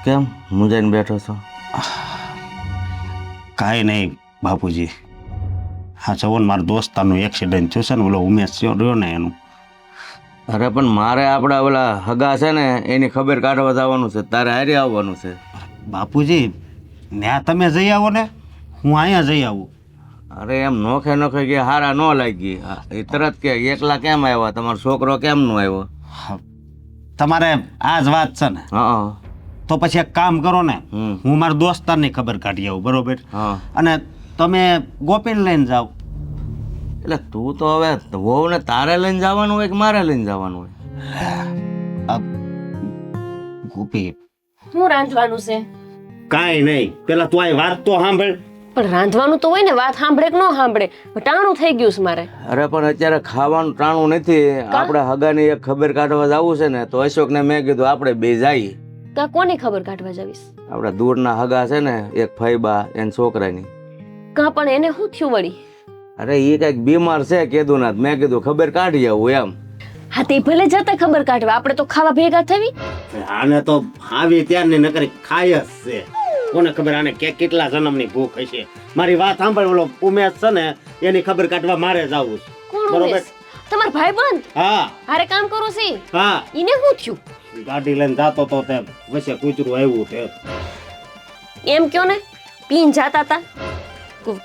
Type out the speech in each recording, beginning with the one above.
કેમ મૂંઝાઈને બેઠો છો? કાંઈ નહીં બાપુજી. હા જવો ને મારા દોસ્તારનું એક્સિડન્ટ થયું છે ને, ઓલો ઉમેશ રહ્યો ને એનું. અરે પણ મારે આપણા ઓલા હગા છે ને એની ખબર કાઢવા જવાનું છે, તારે હારે આવવાનું છે. બાપુજી ત્યાં તમે જઈ આવો ને, હું અહીંયા જઈ આવું. અરે એમ નોખે નોખે કે હારા ન લાગી એ તરત કે એકલા કેમ આવ્યા, તમારો છોકરો કેમ નો આવ્યો? તમારે આ જ વાત છે ને, હા તો પછી એક કામ કરો ને, હમ. હું મારા દોસ્તારની ખબર કાઢી આવું, બરોબર? હા અને તમે ગોપીને લઈને જાઓ. એટલે તું તો હવે વહુ ને તારે લઈને જવાનું હોય કે મારે લઈને જવાનું હોય? ગોપી શું રાંધવાનું છે? કાંઈ નહીં, પેલા તું આ વાત તો સાંભળ. પણ રાંધવાનું તો હોય ને, વાત સાંભળે કે ન સાંભળે? ટાણું થઈ ગયું છે મારે. અરે પણ અત્યારે ખાવાનું ટાણું નથી. આપણે હગાની એક ખબર કાઢવા જવું છે ને, તો અશોકને મેં કીધું આપણે બે જઈએ. કા કોની ખબર કાઢવા જવીશ? આપણા દૂરના હગા છે ને, એક ફઈબા એના છોકરાની. કા પણ એને શું થયું વળી? અરે એ કઈક બીમાર છે કેદુનાથ, મેં કીધું ખબર કાઢી આવું એમ. હા તે ભલે જતા ખબર કાઢવા, આપણે તો ખાવા ભેગા થવી. આને તો આવી ત્યારની નકરી ખાય જ છે. કોને ખબર આને કેટલા જન્મની ભૂખ હશે. મારી વાત સાંભળ, ઓલો ઉમેશ છે ને એની ખબર કાઢવા મારે જવું છે. કોણ બરોબર? ઉમેશ? તમારો ભાઈબંધ? હા હારે કામ કરો છે? હા, ઈને શું થયું? ગાડી લઈને જાતો તો તે વચ્ચે કૂતરું આવ્યું તે. એમ કયો ને, પીન જાતા હતા.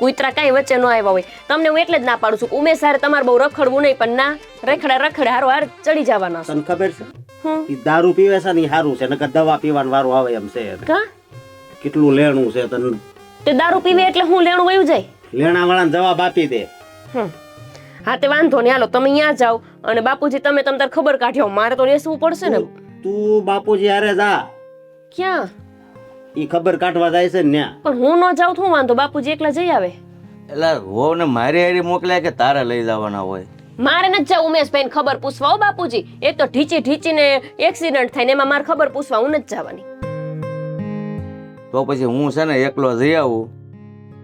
કૂતરા કાંઈ વચ્ચે ન આવ્યા હોય. તમને હું એટલે જ ના પાડું છું કે ઉમેશ હારે તમારે બહુ રખડવું નહીં, પણ ના, રખડે હારો હાર ચડી જવાના છે. તને ખબર છે હમ. ઈ દારૂ પીવે છે ને ઈ હારું છે, નકર દવા પીવાનું વારું આવે એમ છે. કા કેટલું લેણું છે તને. તે દારૂ પીવે એટલે હું લેણું વયું જાય? લેણા વાળાને જવાબ આપી દે. હમ. હા તે વાંધો નહીં, હાલો તમે અહીંયા જાઓ અને બાપુજી તમે તાર ખબર કાઢ્યો, મારે તો રેસવું પડશે ને. તું બાપુજી હારે જા, ક્યાં? ઈ ખબર કાઢવા જાય છે ને ન્યા. પણ હું ન જાઉં તો હું વાંધો, બાપુજી એકલા જઈ આવે. એટલે વહુ ને મારી હારી મોકલ્યા કે તારે લઈ જવાના હોય? મારે નથી જવું ઉમેશભાઈને ખબર પૂછવા. હો બાપુજી, એક તો ઢીચીને એક્સિડન્ટ થાય ને એમાં મારે ખબર પૂછવા હું નથી જવાની. તો પછી હું છે ને એકલો જઈ આવું,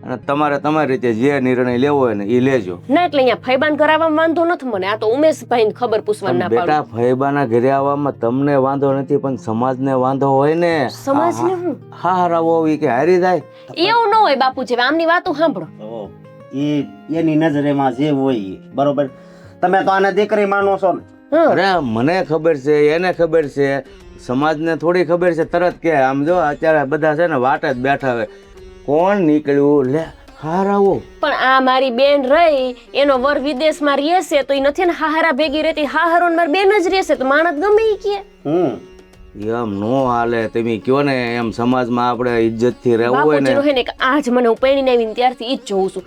અને તમારે તમારી રીતે જે નિર્ણય લેવો હોય ને એ લેજો. ના એટલે અહીંયા ફૈબાન કરાવવામાં વાંધો નથી મને, આ તો ઉમેશભાઈને ખબર પૂછવા ના બેટા પાડું. ફઈબાના ઘરે આવવામાં તમને વાંધો નથી, પણ સમાજને વાંધો હોય ને. સમાજને હું? હા હારા વહુ ઈ કે હારી જાય. એવું ન હોય બાપુજી, હવે આમની વાતો સાંભળો. તો ઈ એની નજરેમાં જે હોય ઈ, બરોબર? તમે તો આને દીકરી માનો છો ને. હા અરે મને ખબર છે, એને ખબર છે, સમાજને થોડી ખબર છે. તરત કે આમ જો અત્યારે બધા છે ને વાટ જ બેઠા હોય, કોણ નીકળ્યું લે હારા વહુ. પણ આ મારી બેન રહી, એનો વર વિદેશમાં રહેશે તો એ નથી ને હાહારા ભેગી રહેતી. હાહારો ને મારી બેન જ રહેશે તો માણસ ગમે ઈ કે. એમ નો હાલે. તમે કયો ને એમ, સમાજમાં આપણે ઇજ્જત થી રહેવું હોય બાપુજી ને. નો હે ને કે આજ મને હું પરણીને આવીને ત્યારથી ઈ જ જોઉં છું.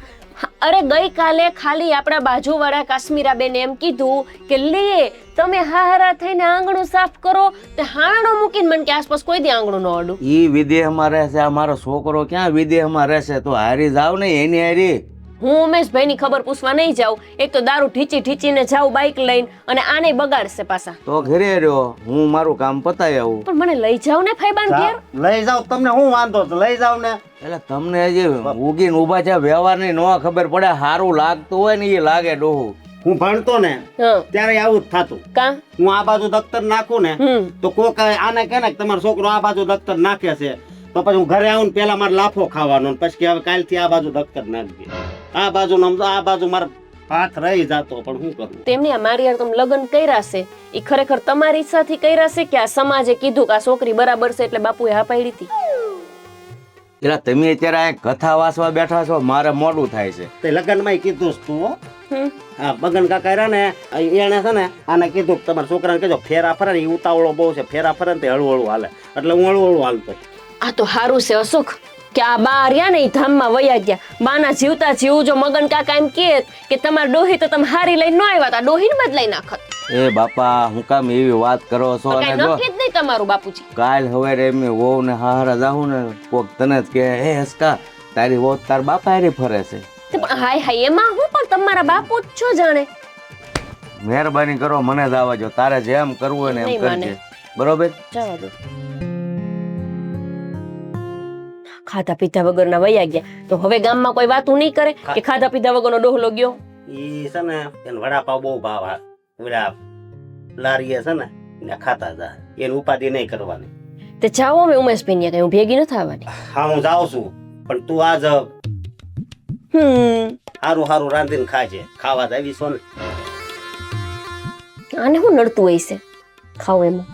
અરે ગઈકાલે ખાલી આપણા બાજુવાળા કાશ્મીરા બેન એમ કીધું કે લે તમે હાહારા થઈને આંગણું સાફ કરો, તે હાણો મૂકીને મને કે આસપાસ કોઈ દી આંગણું ન અડું. ઈ વિદેહમાં રહેશે, આ મારો છોકરો ક્યાં વિદેહમાં રહેશે? તો હારી જાવ ને એની હારી. હું ઉમેશભાઈની ખબર પૂછવા નહીં જાઉં. એક તો દારૂ ઠીચીને જાઉં બાઇક લઈને, અને આને બગાડશે પાછા. તો ઘરે રહ્યો, હું મારું કામ પતાવી આવું. પણ મને લઈ જાવ ને ફાઈબાન ઘેર. લઈ જાવ, તમને શું વાંધો છે? લઈ જાવ ને. એટલે તમને હજી ઉગીને ઉભા છે વ્યવહારની નો ખબર પડે. સારું લાગતું હોય ને એ લાગે ડોહું. હું ભણતો ને હા ત્યારે આવું જ થતું. કા હું આ બાજુ દફતર નાખું ને હમ તો કોક આને કે ને કે તમારો છોકરો આ બાજુ દફતર નાખે છે, તો પછી હું ઘરે આવું ને પેલા મારે લાફો ખાવાનો, ને પછી કે હવે કાલથી આ બાજુ દફતર નાખજે. આ બાજુ આ બાજુ મારો હાથ રહી જાતો, પણ શું કરું? તેમને આ મારી યાર તમે લગ્ન કર્યા છે, એ ખરેખર તમારી ઈચ્છાથી કર્યા છે કે આ સમાજે કીધું કે આ છોકરી બરાબર છે એટલે બાપુએ હા પાડી હતી? એટલે તમે અત્યારે આ કથા વાંચવા બેઠા છો, મારે મોડું થાય છે. તે લગ્નમાં કીધું જ તું હો. હમ. હા બગન કાકા રહ્યા ને એને છે ને આને કીધું કે તમારા છોકરાને કહેજો ફેરા ફરે ને, એ ઉતાવળો બહુ છે, ફેરા ફરે ને તે હળવું હાલે, એટલે હું હળવું હાલતો. આ તો સારું છે અશોક કે આ બા રહ્યા ને એ ધામમાં વયા ગયા. બાના જીવતા જીવ જો મગન કાકા એમ કે તમારે ડોહી તો તમે હારી લઈને ન આવ્યા તા, ડોહીને બદલાઈ નાખત. એ બાપા હું કામ એવી વાત કરો છો? કઈ અને જો નક્કી જ નહીં તમારું બાપુજી. કાલ હવે એમ વહુ ને હારા જાહું ને, કોક તને જ કે હે હસકા તારી વહુ તાર બાપા હારી ફરે છે. તે પણ હાય એમાં હું પણ તમારા બાપુ જ છો જાણે. મહેરબાની કરો, મને જ આવવા જો. તારે જેમ કરવું હોય ને એમ નહીં માને. કરજે, બરોબર? જવા દો. ખાધા પીધા વગરના વયા ગયા તો હવે ગામમાં કોઈ વાતું નહીં કરે કે ખાધા પીધા વગરનો ડોહલો ગયો. ઈ છે ને એને વડાપાવ બહુ ભાવ. ઓલા લારીએ છે ને એને ખાતા હતા, એની ઉપાધિ નહીં કરવાની. તે જાઓ હવે ઉમેશભાઈ ને કઈ હું ભેગી નથી આવવાની. હા હું જાઉં છું પણ તું આજ સારું સારું રાંધીને ખાજે. ખાવા તો આવી છો ને. આને શું નડતું હોય છે ખાવ એમાં.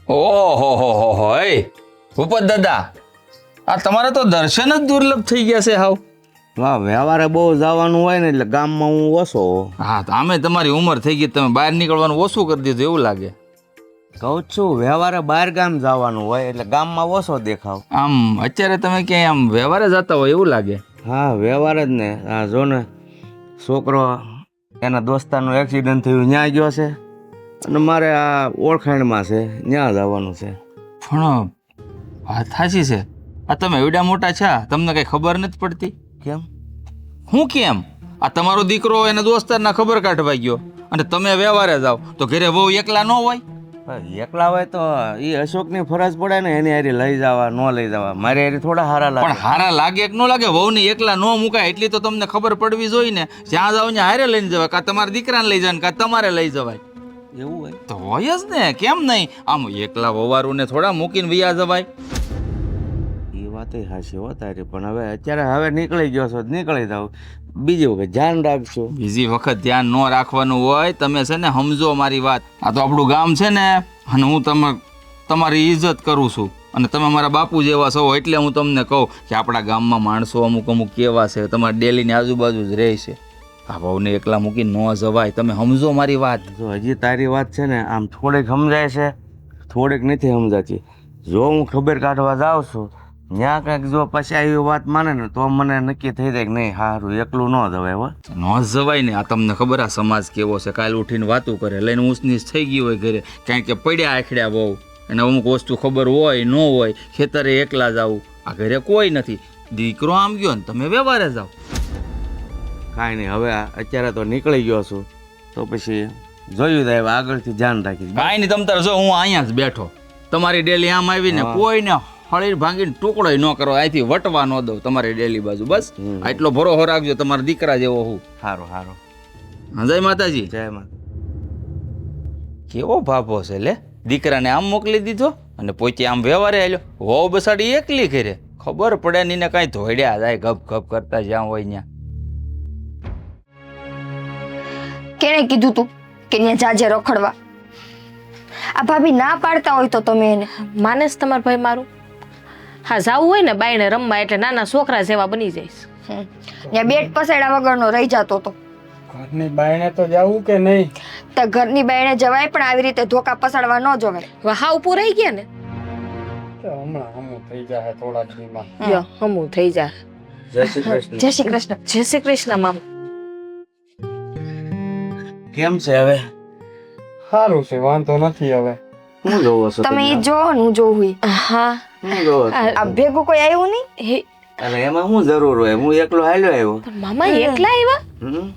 ઓહો હો હો હો એ ભૂપત દાદા, આ તમારે તો દર્શન જ દુર્લભ થઈ ગયા છે હાવ. વાહ, વ્યવહારે બહુ જવાનું હોય ને એટલે ગામમાં હું ઓછો. હા, તો આમે તમારી ઉંમર થઈ ગઈ, તમે બહાર નીકળવાનું ઓછું કરી દીધું એવું લાગે. કહું છું વ્યવહારે બહાર ગામ જવાનું હોય એટલે ગામમાં ઓછો દેખાવ. આમ અત્યારે તમે ક્યાંય આમ વ્યવહારે જતા હોય એવું લાગે. હા, વ્યવહાર જ ને. આ જો ને છોકરો એના દોસ્તારનું એક્સિડન્ટ થયું ત્યાં ગયો છે અને મારે આ ઓળખાણમાં છે ત્યાં જવાનું છે. પણ વાત સાચી છે, આ તમે એવડા મોટા છે તમને કઈ ખબર નથી પડતી. કેમ? હું કેમ? આ તમારો દીકરો એના દોસ્તારના ખબર કાઢવા ગયો અને તમે વ્યવહારે જાઓ તો ઘરે બહુ એકલા ન હોય. એકલા હોય તો એ અશોકની ફરજ પડે ને એની હારી લઈ જવા ન લઈ જવા. મારે હારી થોડા હારા પણ લાગે. હારા લાગે કે ન લાગે, વહુને એકલા ન મુકાય એટલી તો તમને ખબર પડવી જોઈએ ને. જ્યાં જાવ ત્યાં હારે લઈને જવાય, કાં તમારા દીકરાને લઈ જવાય કાં તમારે લઈ જવાય. એવું હોય તો હોય જ ને, કેમ નહીં? આમ એકલા વવારુને થોડા મૂકીને વયા જવાય. એ વાત હાચી હો તારી, પણ હવે નીકળી ગયો છો નીકળી જાવ. બીજી વખત ધ્યાન રાખજો. બીજી વખત ધ્યાન ન રાખવાનું હોય. તમે છે ને સમજો મારી વાત. આ તો આપણું ગામ છે ને, અને હું તમારી ઇજ્જત કરું છું અને તમે મારા બાપુ જેવા છો એટલે હું તમને કહું કે આપણા ગામમાં માણસો અમુક કેવા છે, તમારે ડેલીની આજુબાજુ જ રહે છે. આ ભાવને એકલા મૂકી ન જવાય. તમે સમજો મારી વાત. જો હજી તારી વાત છે ને આમ થોડીક સમજાય છે, થોડીક નથી સમજાતી. જો હું ખબર કાઢવા જાઉં છું ત્યાં કંઈક જો પછી આવી વાત માને ને તો મને નક્કી થઈ જાય કે નહીં સારું એકલું ન જવાય. હો ન જવાય ને. આ તમને ખબર આ સમાજ કેવો છે, કાલ ઉઠીને વાતું કરે, લઈને ઊંચનીચ થઈ ગઈ હોય ઘરે, કારણ કે પડ્યા આખડ્યા બહુ, અને અમુક વસ્તુ ખબર હોય ન હોય. ખેતરે એકલા જાવું, આ ઘરે કોઈ નથી, દીકરો આમ ગયો ને તમે વ્યવહારે જાઓ. કાંઈ નહીં, હવે અત્યારે તો નીકળી ગયો છું તો પછી જોયું જાય આગળથી ધ્યાન રાખીશ. કાંઈ નહીં, તમ તારે જો હું અહીંયા જ બેઠો, તમારી ડેલી આમ આવીને કોઈને હળી ભાંગીને ટુકડો ન કરો, અહીંથી વટવા ન દઉં તમારી ડેલી બાજુ. બસ આટલો ભરોસો રાખજો, તમારા દીકરા જેવો હું. સારું સારું. જય માતાજી. જય માતા. કેવો ભાભો છે લે, દીકરાને આમ મોકલી દીધો અને પોતે આમ વ્યવહારે આવ્યો. વહુ બસાડી એકલી ઘરે, ખબર પડે નહીં ને કાંઈ ધોડ્યા જાય ગપ ગપ કરતા જ્યાં હોય ત્યાં. કેને કીધું તું કે ત્યાં જાજે રખડવા? આ ભાભી ના પાડતા હોય તો તમે એને માને જ તમારો ભાઈ મારું. હા, જાવું હોય ને બાઈને રમવા એટલે નાના છોકરા જેવા બની જઈશ. ત્યાં બેટ પસાડ્યા વગરનો રહી જતો તો. ઘરની બાયણે તો જાવું કે નહીં? તો ઘરની બાયણે જવાય પણ આવી રીતે ધોકા પસાડવા ન જવાય. હા, ઉપર રહી ગયા ને, હમણાં હમું થઈ જાય થોડા દીમાં. યો હમું થઈ જા. જય શ્રી કૃષ્ણ. જય શ્રી કૃષ્ણ. જય શ્રી કૃષ્ણ મામ. કેમ છે હવે? સારું છે, વાંધો નથી હવે. શું જોવો છો તમે ઈ જોવો ને હું જોઉં ઈ. હા, શું જોવો છો? આ ભેગું કોઈ આવ્યું નહીં? હે અને એમાં શું જરૂર હોય? હું એકલો હાલ્યો આવ્યો. પણ મામા એકલા આવ્યા? હમ?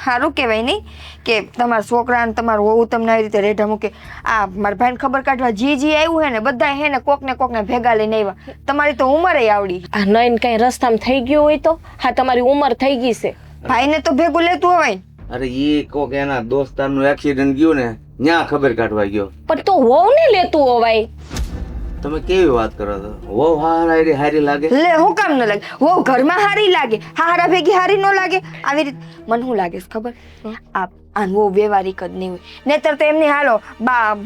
સારું કહેવાય નહીં કે તમારા છોકરા ને તમારું વહુ તમને આવી રીતે રેઢા મૂકે. આ મારા ભાઈને ખબર કાઢવા જી આવ્યું હે ને બધા હે ને કોક ને ભેગા લઈને આવ્યા. તમારી તો ઉંમરે આવડી. આ નયન કઈ રસ્તામાં થઈ ગયું હોય તો? હા, તમારી ઉંમર થઈ ગઈ છે. ભાઈને તો ભેગું લેતું હોય ને. અરે ઈ કોક એના દોસ્તારનું એક્સિડન્ટ ગયું ને ત્યાં ખબર કાઢવા ગયો. પણ તો વહુ ને લેતું હોવાય. તમે કેવી વાત કરો છો? વહુ હારી લાગે? લે હું કામ ન લાગે? વહુ ઘરમાં હારી લાગે, હારા ભેગી હારી ન લાગે? આવી રીતે મને શું લાગે છે ખબર? આન વહુ વ્યવહારિક જ નહીં હોય, નહીતર તો એમની હાલો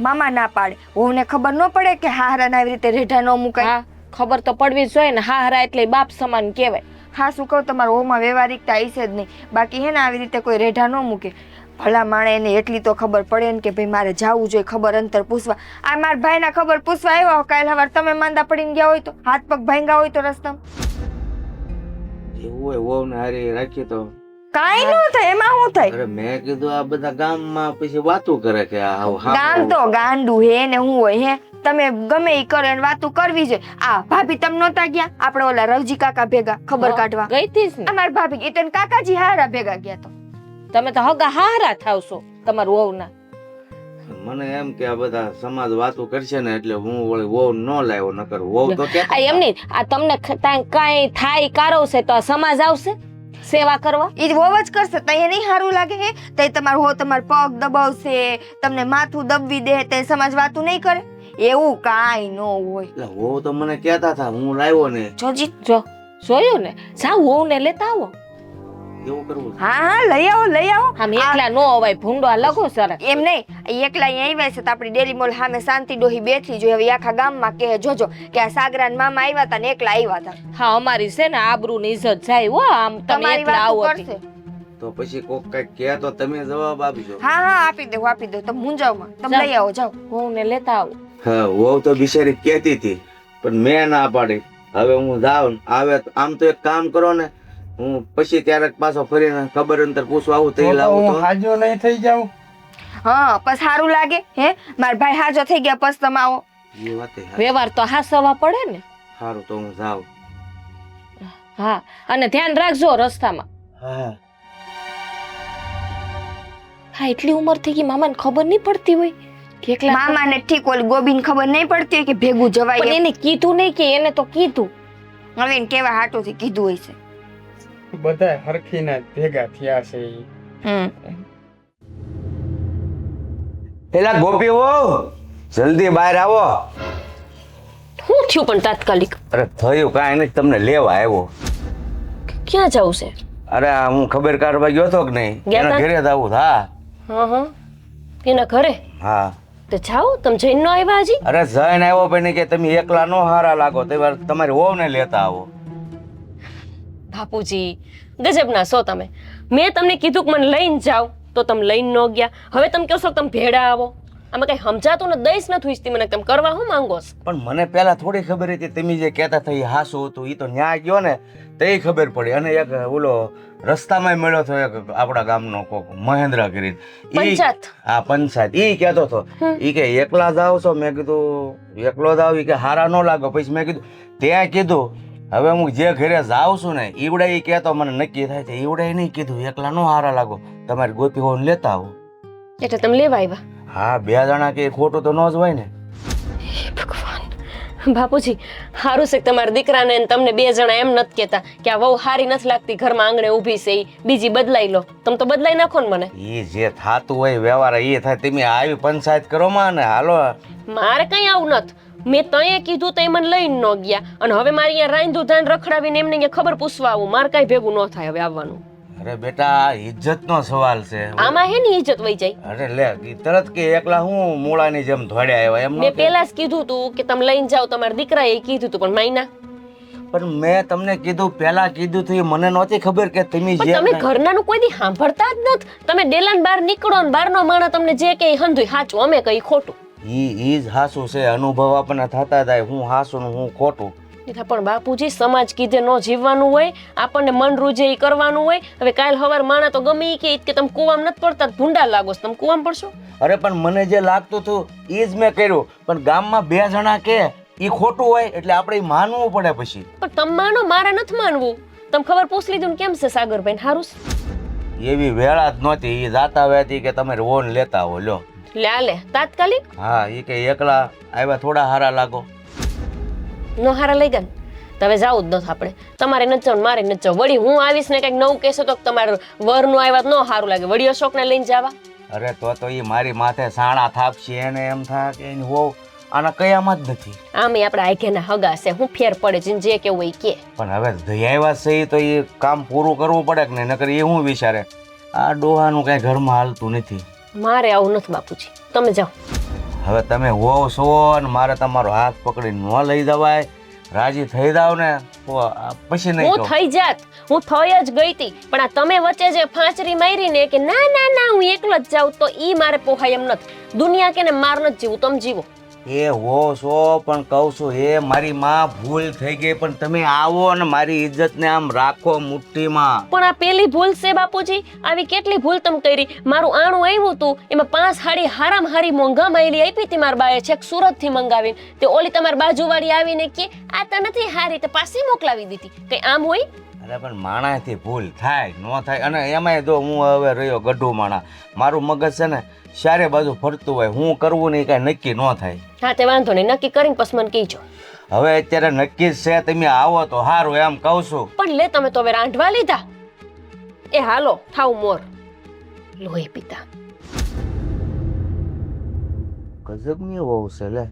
મામા ના પાડે. વહુને ખબર ન પડે કે હારા આવી રીતે રેઢા ન મુકાય? હા, ખબર તો પડવી જ જોઈએ ને. હા હરા એટલે બાપ સમાન કહેવાય. હા, શું કહું, તમારા વહુમાં વ્યવહારિકતા હશે જ નહીં. બાકી હે ને આવી રીતે કોઈ રેઢા ન મૂકે. ભલા માણે એને એટલી તો ખબર પડે ને કે ભાઈ મારે જાવું જોઈએ, ખબર અંતર પૂછવા. આ મારા ભાઈના ખબર પૂછવા આવ્યા, કાલ સવાર તમે માંદા પડીને ગયા હોય તો, હાથ પગ ભાંગ્યા હોય તો રસ્તામાં એવું હોય વહુ ને હારી રાખી તો કાંઈ ન થાય. એમાં શું થાય? અરે મેં કીધું આ બધા ગામમાં પછી વાતું કરે કે ગામ તો ગાંડું હે ને શું હોય હે? તમે ગમે ઈ કરો એને વાતું કરવી જોઈએ. આ ભાભી તમે નહોતા ગયા આપણે ઓલા રવજી કાકા ભેગા ખબર કાઢવા? ગઈ તી જ ને. અમારા ભાભી એ તો કાકાજી હારા ભેગા ગયા તો. તમે તો હગા હારા થાવશો તમારું વહુના. મને એમ કે આ બધા સમાજ વાતું કરશે ને એટલે હું વળી વહુ ન લાવ્યો નકર વહુ તો આ એમ નહીં, આ તમને કાંઈ થાય કારો છે તો આ સમાજ આવશે? સેવા કરવા. એ જ વહુ જ કરશે તઈ નહીં સારું લાગે હે તઈ તમારું હો તમાર પગ દબાવશે તમને માથું દબવી દે તઈ સમાજ વાતું નહીં કરે એવું કાંઈ ન હોય. એટલે વહુ તો મને કહેતા હતા હું લાવ્યો ને જોજી જોયું ને, જાવ વહુને લેતા આવો. એવું કરવું છે. હા હા લઈ આવો આમ એકલા નો અવાય, ભૂંડો આ લગો સર. એમ નહીં એકલા અહીંયા આવ્યા છે તો આપણી ડેરી મોલ સામે શાંતિ ડોહી બેઠી જોઈએ હવે આખા ગામમાં કહે જોજો કે આ સાગરાન મામા આવ્યા હતા ને એકલા આવ્યા હતા. હા, અમારી છે ને આબરૂ ની ઇજ્જત જાય હો, આમ તમે તમારી એકલા વાત આવો કરશે. તો પછી કોક કઈક કહે તો તમે જવાબ આપજો. હા હા આપી દઉં તમે મૂંઝાવમાં તમે જાઓ. લઈ આવો જાઓ. વહુને લેતા આવો. હા વહુ તો બિચારી કહેતી હતી પણ મેં ના પાડી. હવે હું જાઉં આવે આમ તો એક કામ કરો ને હું પછી ક્યારેક પાછો ફરીને ખબર અંતર પૂછવા આવું તો તે તો લાવું હું તો હાજો નહીં થઈ જાઉં. હા પછી સારું લાગે હે મારા ભાઈ હાજો થઈ ગયા પછી તમે આવો. એ વાતે હા. વ્યવહાર તો હાસવા પડે ને. સારું તો હું જાઉં. હા, અને ધ્યાન રાખજો રસ્તામાં. હા હા, એટલી ઉંમર થઈ ગઈ, મામાને ખબર નહીં પડતી હોય કે એકલા. મામાને ઠીક ઓલી ગોબીને ખબર નહીં પડતી હોય કે ભેગું જવાય પણ એમ. એને કીધું નહીં કે એને તો કીધું. હવે એને કેવા હાટોથી કીધું હોય છે. બધા હરખીના ભેગા થયા છે ઈ. પેલા ગોપી વહુ જલ્દી બહાર આવો. શું થયું પણ તાત્કાલિક? અરે થયું કાંઈ નહીં તમને લેવા આવ્યો. ક્યાં જવું છે? અરે આ હું ખબર કાઢવા ગયો હતો કે નહીં ગયા એના તા? ઘરે જ આવું હા હા એના ઘરે હા. તો જાઓ તમે જઈને નો આવ્યા હજી? અરે જઈને આવ્યો પણ કે તમે એકલા નો હારા લાગો તમારી વહુને લેતા આવો. બાપુજી ગજબના છો તમે. મેં તમને કીધું કે મને લઈને જાઓ તો તમે લઈને ન ગયા. હવે તમે કહો છો કે તમે ભેડા આવો. આમાં કઈ સમજાતું ને દઈશ નથી ઈચ્છતી મને તમે કરવા શું માંગો છો? પણ મને પહેલા થોડી ખબર હતી તમે જે કહેતા હતા એ હાસું હતું એ તો ન્યા ગયો ને તે ખબર પડી. અને એક ઓલો રસ્તામાં મળ્યો હતો એક આપણા ગામનો કોક મહેન્દ્ર કરીને પંચાયત? હા પંચાયત ઈ કહેતો હતો ઈ કે એકલા જાવ છો. મેં કીધું એકલો જાવ ઈ કે હારા ન લાગો. પછી મેં કીધું ત્યાં કીધું હવે હું જે ઘરે જાઉં છું ને ઈવડે ઈ કહેતો મને નક્કી થાય છે ઈવડે નહીં કીધું એકલા નો હારા લાગો તમારી ગોપી હોને લેતા આવો. એટલે તમે લેવા આવ્યા? હા 2 જણા કે ખોટું તો ન જ હોય ને. ભગવાન બાપુજી સારું છે કે તમારા દીકરાને ને તમને 2 જણા એમ નથી કહેતા કે આ વહુ હારી નથી લાગતી ઘરમાં આંગણે ઊભી છે ઈ બીજી બદલાઈ લો. તમે તો બદલાઈ નાખો ને મને. ઈ જે થાતું હોય વ્યવહાર એ થાય. તમે આવી પંચાયત કરો માં ને હાલો. મારે કઈ આવું નથી. મેં તઈએ કીધું તો મને લઈને ન ગયા અને હવે મારી અહીંયા રાંધું ધાન રખડાવીને એમને અહીંયા ખબર પૂછવા આવું. મારે કઈ ભેગું ન થાય હવે આવવાનું. અરે બેટા ઇજ્જતનો સવાલ છે. આમાં હે ને ઈજ્જત વહી જાય. અરે લે ઈ તરત કે એકલા હું મૂળાની જેમ ધોડ્યા આવ્યા એમ ન મેં કે. પેલા જ કીધું તું કે તમે લઈને જાઓ. તમારા દીકરાએ કીધું તું પણ માયના. પણ મેં તમને કીધું પહેલા કીધું તું એ મને નહોતી ખબર કે તમે પણ જે તમે ઘરનાનું કોઈ દી સાંભળતા જ નથી. તમે ડેલાન બહાર નીકળો ને બહારનો માણસ તમને જે કે હંધુય સાચું અમે કઈ ખોટું. ઈ જ હાસું છે. અનુભવ આપણને થતા જાય હું હાસું ને હું ખોટું. દીધા પણ બાપુજી સમાજ કીધે ન જીવવાનું હોય. આપણને મન રૂજે ઈ કરવાનું હોય. હવે કાલ હવાર માણા તો ગમે ઈ કે તમે કુવામાં નથી પડતા ભૂંડા લાગો છો. તમે કુવામાં પડશો? અરે પણ મને જે લાગતું હતું ઈ જ મેં કર્યું. પણ ગામમાં 2 જણા કે ઈ ખોટું હોય એટલે આપણે ઈ માનવું પડે પછી. પણ તમે માનો મારે નથી માનવું. તમે ખબર પૂછ લીધું ને કેમ છે સાગરભાઈ હારું છે? એવી વેળા જ નહોતી. ઈ જાતા વેતી કે તમે રોન લેતા આવો લ્યો. લે તાત્કાલિક હા ઈ કે એકલા આવ્યા થોડા હારા લાગો. નો હારા લઈ ગયા ને? તો હવે જાવું જ નથી આપણે. તમારે નથી જવું મારે નથી જવું. વળી હું આવીશ ને કંઈક નવું કહેશો તો તમારે વરનું આવ્યા ન સારું લાગે. વળી અશોકને લઈને જવા. અરે તો ઈ મારી માથે સાણા થાપશે એને એમ થાય કે એની હોવ આના કયામાં જ નથી. આમે આપણા આઘેના હગા છે. હું ફેર પડે છે જે કેવું હોય કે. પણ હવે દયાવા છે ઈ તો એ કામ પૂરું કરવું પડે કે નહીં નકર એ હું વિચારે આ ડોહાનું કઈ ઘરમાં હાલતું નથી. મારે આવું નથી બાપુજી. તમે જાઓ. હવે તમે હોવ છો ને મારે તમારો હાથ પકડીને ન લઈ જવાય. રાજી થઈ જાવ ને તો પછી નહીં હું તો થઈ જાત. હું થઈ જ ગઈ હતી પણ આ તમે વચ્ચે જે ફાંચરી મારી ને કે ના ના ના હું એકલો જ જાઉં તો ઈ મારે પોહાય એમ નથી. દુનિયા કે ને માર નથી જીવું. તમે જીવો. એ હો છો પણ કહું છું એ મારી માં ભૂલ થઈ ગઈ પણ તમે આવો ને મારી ઇજ્જતને આમ રાખો મુઠ્ઠીમાં. પણ આ પેલી ભૂલ છે બાપુજી. આવી કેટલી ભૂલ તમે કરી. મારું આણું આવ્યું હતું એમાં 5 હાડી હારામ હારી મોંઘા માયલી આપી હતી મારા બાએ છેક સુરત થી મંગાવીને. તે ઓલી તમારી બાજુવાળી આવીને કે આ તો નથી હારી તો પાછી મોકલાવી દીધી. કઈ આમ હોય? અરે પણ માણાથી ભૂલ થાય ન થાય. અને એમાંય જો હું હવે રહ્યો ગઢું માણા. મારું મગજ છે ને ચારે બાજુ ફરતું હોય. હું કરવું નહીં કાંઈ નક્કી ન થાય. હા તે વાંધો નહીં. નક્કી કરીને પછી મને કહીજો. હવે અત્યારે નક્કી જ છે તમે આવો તો સારું એમ કહું છું. પણ લે તમે તો હવે રાંધવા લીધા. એ હાલો થાવ મોર લોહી પિતા. ગજબની વહુ છે લે.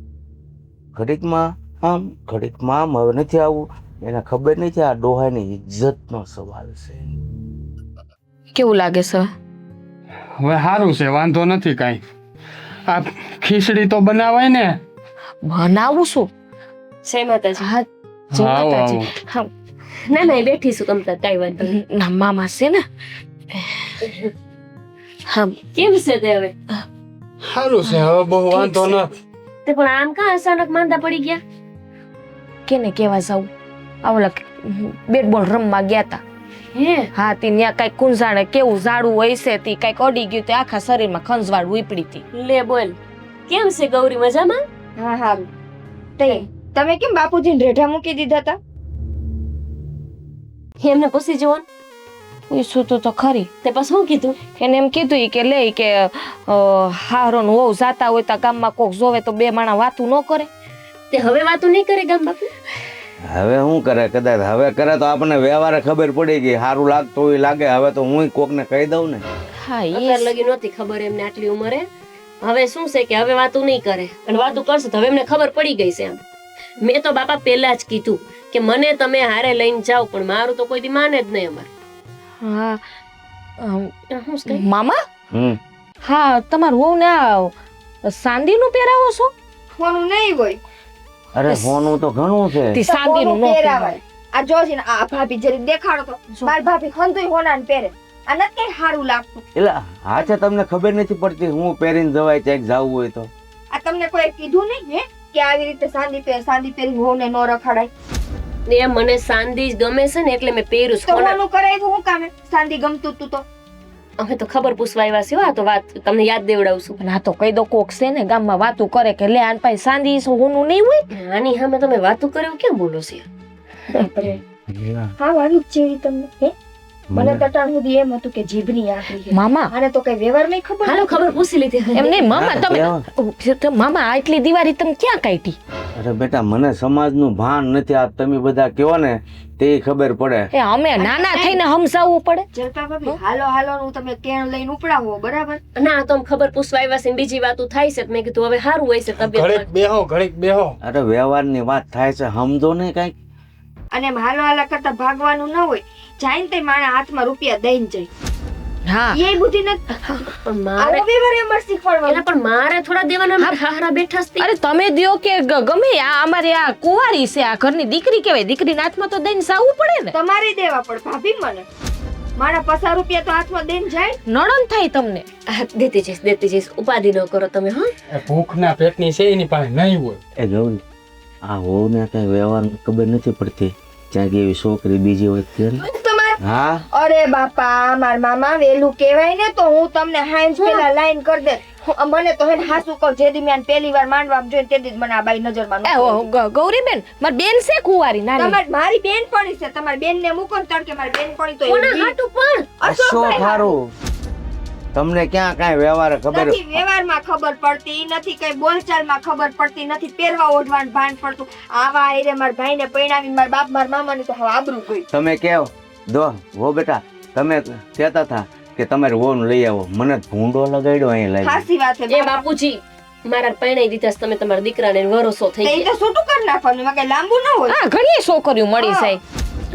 ઘડીકમાં આમ ઘડીકમાં આમ. હવે નથી આવું, એને ખબર નથી આ ડોહાની ઇજ્જતનો સવાલ છે. કેવું લાગે છે? હવે સારું છે, વાંધો નથી કાંઈ. આ ખીચડી તો બનાવાય ને? બનાવું છું. જય માતાજી. હા જય આવો, માતાજી. આવો. હા, ના ના, એ બેઠી છું તમતા, કાંઈ વાંધો નહીં. ના મામા છે ને. હા કેમ છે તે હવે? સારું છે, હવે બહુ વાંધો ઠીક નથી. તે પણ આમ કાં અચાનક માંદા પડી ગયા? કેને કેવા જાવ? આવલા બેટ બોલ રમવા ગયા તા. હે હા તી ન્યા કઈ કુંજાણે કેવું ઝાડું હોય છે તી કઈક અડી ગયું તે આખા શરીરમાં ખંજવાળ ઉપડી હતી. લે બોલ, કેમ છે ગૌરી, મજામાં? હા હારું. તમે કેમ બાપુજીને રેઢા મૂકી દીધા હતા? એમને પૂછી જવાનું. પૂછ્યું તો ખરી. તે પછી શું કીધું? એને એમ કીધું ઈ કે લે ઈ કે હારો નું વહુ જાતા હોય તો ગામમાં કોક જોવે તો બે માણા વાતું ન કરે. તે હવે વાતો નહીં કરે ગામ બાપુ? હવે શું કરે? કદાચ હવે કરે તો આપણને વ્યવહારે ખબર પડી ગઈ. સારું લાગતું હોય લાગે. હવે તો હું કોકને કહી દઉં ને. હા અત્યાર લગી નહોતી ખબર એમને આટલી ઉંમરે. હવે શું છે કે હવે વાતો નહીં કરે, અને વાતો કરશે તો હવે એમને ખબર પડી ગઈ છે. એમ મેં તો બાપા પહેલા જ કીધું કે મને તમે હારે લઈને જાઓ, પણ મારું તો કોઈ દી માને જ નહીં અમારે. હા શું છે? મામા હમ હા તમારું વહુ ને આ સાંદી નું પહેરાવો છો? હોનું નહીં હોય. અરે હોનું તો ઘણું છે. તી સાંદી નું હોનું નો પહેરાવાય. આ જોજે ને આ ભાભી જરી દેખાડો તો મારી ભાભી હંધુય હોનાને પહેરે. આ નથી કઈ સારું લાગતું. એટલે હા છે, તમને ખબર નથી પડતી હું પહેરીને જવાય ક્યાંક જવું હોય તો. આ તમને કોઈ કીધું નહીં હે કે આવી રીતે સાંદી પહેરી હોને નો રખાડાય? ને મને સાંદી જ ગમે છે ને એટલે મેં પહેર્યું છે. તો કોના- હોનું કરાવ્યું હું કામે? સાંદી ગમતું તું તો અમે તો ખબર પૂછવા આવ્યા છીએ. આ તો વાત તમને યાદ દેવડાવું છું. પણ આ તો કહી દો કોક છે ને ગામમાં વાતું કરે કે લે આન પાસે સાંદી છે હોનું નહીં હોય. આની સામે તમે વાતો કર્યો કેમ બોલો છો? હા આવી જ જેવી તમને હે? મને તટાણ સુધી એમ હતું કે જીભની આખરી છે. મામા આને તો કઈ વ્યવહાર નહીં ખબર. હાલો ખબર પૂછી લીધી. એમ નહીં મામા હા, તમે મામા આટલી દિવાળી તમે ક્યાં કાઢી? અરે બેટા, મને સમાજનું ભાન નથી. આ તમે બધા કહો ને તે ખબર પડે. એ અમે નાના થઈને સમજાવવું પડે. જલપા ભાભી હાલો હાલો નું તમે કેણ લઈને ઉપડાવો બરાબર. ના તો આમ ખબર પૂછવા આવ્યા છે ને બીજી વાતો થાય છે તો મેં કીધું હવે સારું હોય છે તબિયત. ઘડીક બેહો, ઘડીક બેહો. અરે વ્યવહારની વાત થાય છે, સમજો ને કઈક. અને એમ હાલો હાલા કરતા ભાગવાનું ન હોય. જાય ને તે માણા હાથમાં રૂપિયા દઈને જાય. હા એ બુદ્ધિ નથી. પણ મારે આવો વ્યવહાર અમારે શીખવાડવાનો. એલા પણ મારે થોડા દેવાના હારા બેઠા છે. અરે તમે દ્યો કે ગમે આ અમારી આ કુંવારી છે આ ઘરની દીકરી કહેવાય દીકરીના હાથમાં તો દઈને સાવવું પડે ને. તમારે દેવા પડે ભાભી મને. મારા 50 રૂપિયા તો હાથમાં દઈને જાય. નણંદ થાય તમને. દેતી જઈશ ઉપાધિ ન કરો તમે. હા એ ભૂખના પેટની છે એની પાસે નહીં હોય. એ ગૌરી, આ હોને કઈ વ્યવહાર ખબર નથી પડતી. ક્યાંક એવી છોકરી બીજી હોય કે ને? તમારે હા અરે બાપા માર મામા વેલું કહેવાય ને તો હું તમને હાંજ પેલા લાઈન કરી દે. મને તો હે હાસુ કહું જે દી મેં પહેલી વાર માંડવા જોઈને તે દી જ મને આ બાઈ નજરમાં નહોતી. ગૌરીબેન મારી બેન છે કુંવારી નાની. તમારી મારી બેનપણી છે. તમારી બેનને મૂકો ને તડકે મારી બેનપણી તો કોના એવી હાટું પણ અશોકભાઈ અશોક હારું. તમને ક્યાં કાંઈ વ્યવહાર ખબર? નથી વ્યવહારમાં ખબર પડતી નથી, કઈ બોલચાલમાં ખબર પડતી નથી, પહેરવા ઓઢવાનું ભાન પડતું. આવા આયરે મારા ભાઈને પૈણાવી મારા બાપ મારા મામાની તો હવે આબરૂ ગઈ. તમે કેવ દો હો બેટા, તમે કહેતા હતા કે તમારે વહુને લઈ આવો. મને ભૂંડો લગાડ્યો અહીં લાવી. ખાસી વાત છે એ બાપા. બાપુજી મારા પરણાઈ દીધા છે, તમે તમારા દીકરાને વરસો થઈ તો એ ગયા. તો છૂટું કરી નાખવાનું, એમાં કઈ લાંબુ ન હોય. હા ઘણી છોકરીઓ મળી જાય.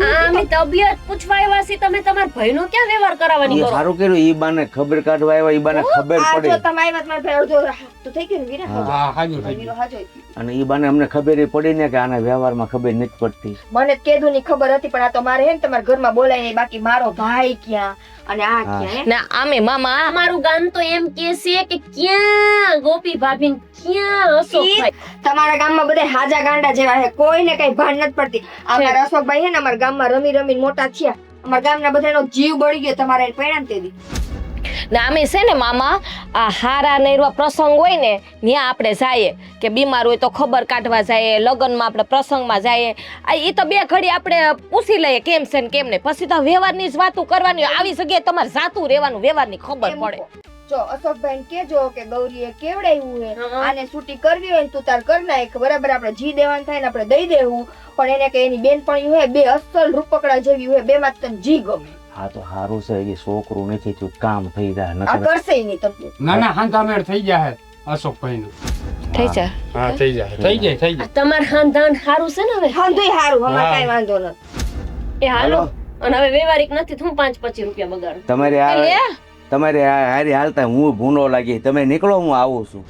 આમે તબિયત પૂછવા આવ્યા છે તમે તમારા ભાઈનો ક્યાં વ્યવહાર કરાવવાની એ કરો? સારું કર્યું. ઈ બાને ખબર કાઢવા આવ્યા. ઈ બાને ખબર આ જો પડી તમે આવ્યા તો મારા ભાઈ અડધો તો થઈ ગયો ને વીરા. હા હાજુ થઈ વીરો ગયું. હાજો. અને ઈ બાને અમને ખબર ય પડી ને કે આના વ્યવહારમાં ખબર નથી પડતી. મને કેદું ની ખબર હતી પણ આ તો મારે હે ને તમારા ઘરમાં બોલાય નહીં. બાકી મારો ભાઈ ક્યાં અને આ ક્યાં હે? ને આમે મામા અમારું ગામ તો એમ કે છે કે ક્યાં ગોપી ભાભી ને ક્યાં અશોકભાઈ. તમારા ગામમાં બધા હાજા ગાંડા જેવા છે, કોઈને કઈ ભાન નથી પડતી. અમારા અશોકભાઈ છે ને અમારા ગામમાં રમી રમીને મોટા થયા. અમારા ગામના બધાનો જીવ બળી ગયો તમારા પૈણાને તે દી. ને આમે છે ને મામા આ હારા નૈરવા પ્રસંગ હોય ને ત્યાં આપણે જાય કે બીમાર હોય તો ખબર કાઢવા જાય, લગ્નમાં આપણે પ્રસંગમાં જાય. એ તો બે ઘડી આપણે પૂછી લઈએ કેમ છે ને કેમ નહીં. પછી તો વ્યવહારની જ વાતો કરવાની હોય. આવી જગ્યાએ તમારે જાતું રહેવાનું, વ્યવહારની ખબર એમ પડે. જો અશોકભાઈ કેજો કે ગૌરીએ કેવડાવ્યું હે, હા. આને છૂટી કરવી હોય ને તું તાર કર નાખ. બરાબર આપણે જી દેવાનું થાય ને આપણે દઈ દેવું. પણ એને કે એની બેનપણી હોય બે અસલ રૂપકડા જેવી હોય, બે માં તને જી ગમે. હા તો સારું છે એ છોકરું નથી થયું કામ થઈ જાય આ નકર કરશે નહીં તમને ના ના હાંધામેળ થઈ જાય અશોકભાઈનું. થઈ જા હા થઈ જાય થઈ જાય થઈ જાય. તમાર ખાનદાન સારું છે ને હવે વાંધોય હારું અમારે હા. કાંઈ વાંધો નથી એ હાલો અને હવે વ્યવહારિક નથી તો હું 5-25 રૂપિયા બગાડું તમારે તમારે હારી હાલતા હું ભૂંડો લાગી તમે નીકળો હું આવું છું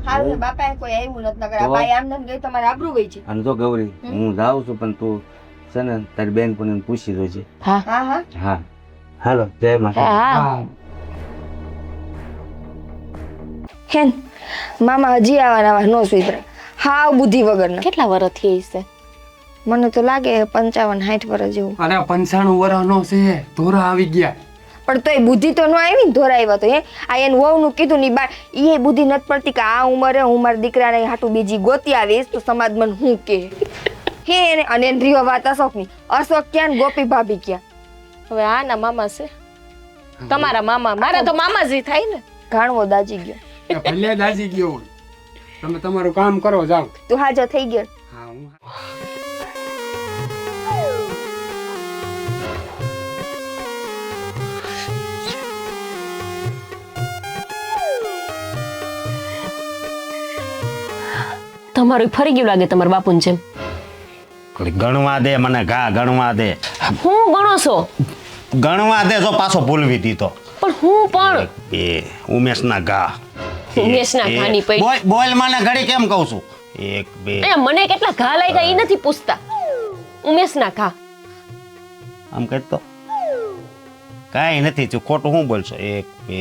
હારું ને બાપાએ કોઈ આવ્યું નથી નકર આ તો? બાઈ આમ ને આમ ગઈ તમારે આબરૂ વહી છે અને તો ગૌરી હું જાઉં છું પણ તું છે ને તારી બેન પણ પૂછી જોજે હા હા હા હાલો જય માતા હા હા હેન મામા હજી આવા નો સુધરા હાવ બુદ્ધિ વગરના કેટલા વર્ષ થઈ છે મને તો લાગે 55-60 વર્ષ જેવું અરે 95 વર્ષનો છે ધોરા આવી ગયા. પણ તોય બુદ્ધિ તો ન આવી ને ધોરાવ્યા તો હે આ એને વહુનું કીધું ની બા એ બુદ્ધિ નથી પડતી કે આ ઉંમરે હું મારા દીકરાને હાટું બીજી ગોતી આવીશ તો સમાજ મને હું કે હે એને અને એને રીવા વાત અશોકની અશોક ક્યાં ને ગોપી ભાભી ક્યાં હવે આ ના મામા છે તમારા મામા મારા તો મામાજી થાય ને ઘાણવો દાજી ગયો એ ભલે દાજી ગયો હોય. તમે તમારું કામ કરો જાઓ. તું હાજો થઈ ગયો હા હું તમારું ફરી ગયું લાગે તમારા બાપુને જેમ ગણવા દે મને ઘા ગણવા દે હું ગણો છો ગણવા દે જો પાછો ભૂલવી દીધો પણ હું પણ બે ઉમેશના ઘા ઉમેશના ઘાની પડી. બોલ મને ઘડી કેમ કહું છું 1 2 એ મને કેટલા ઘા લાગ્યા એ નથી પૂછતા ઉમેશના ઘા આમ કહેતો કાંઈ નથી તું ખોટું હું બોલશો 1 2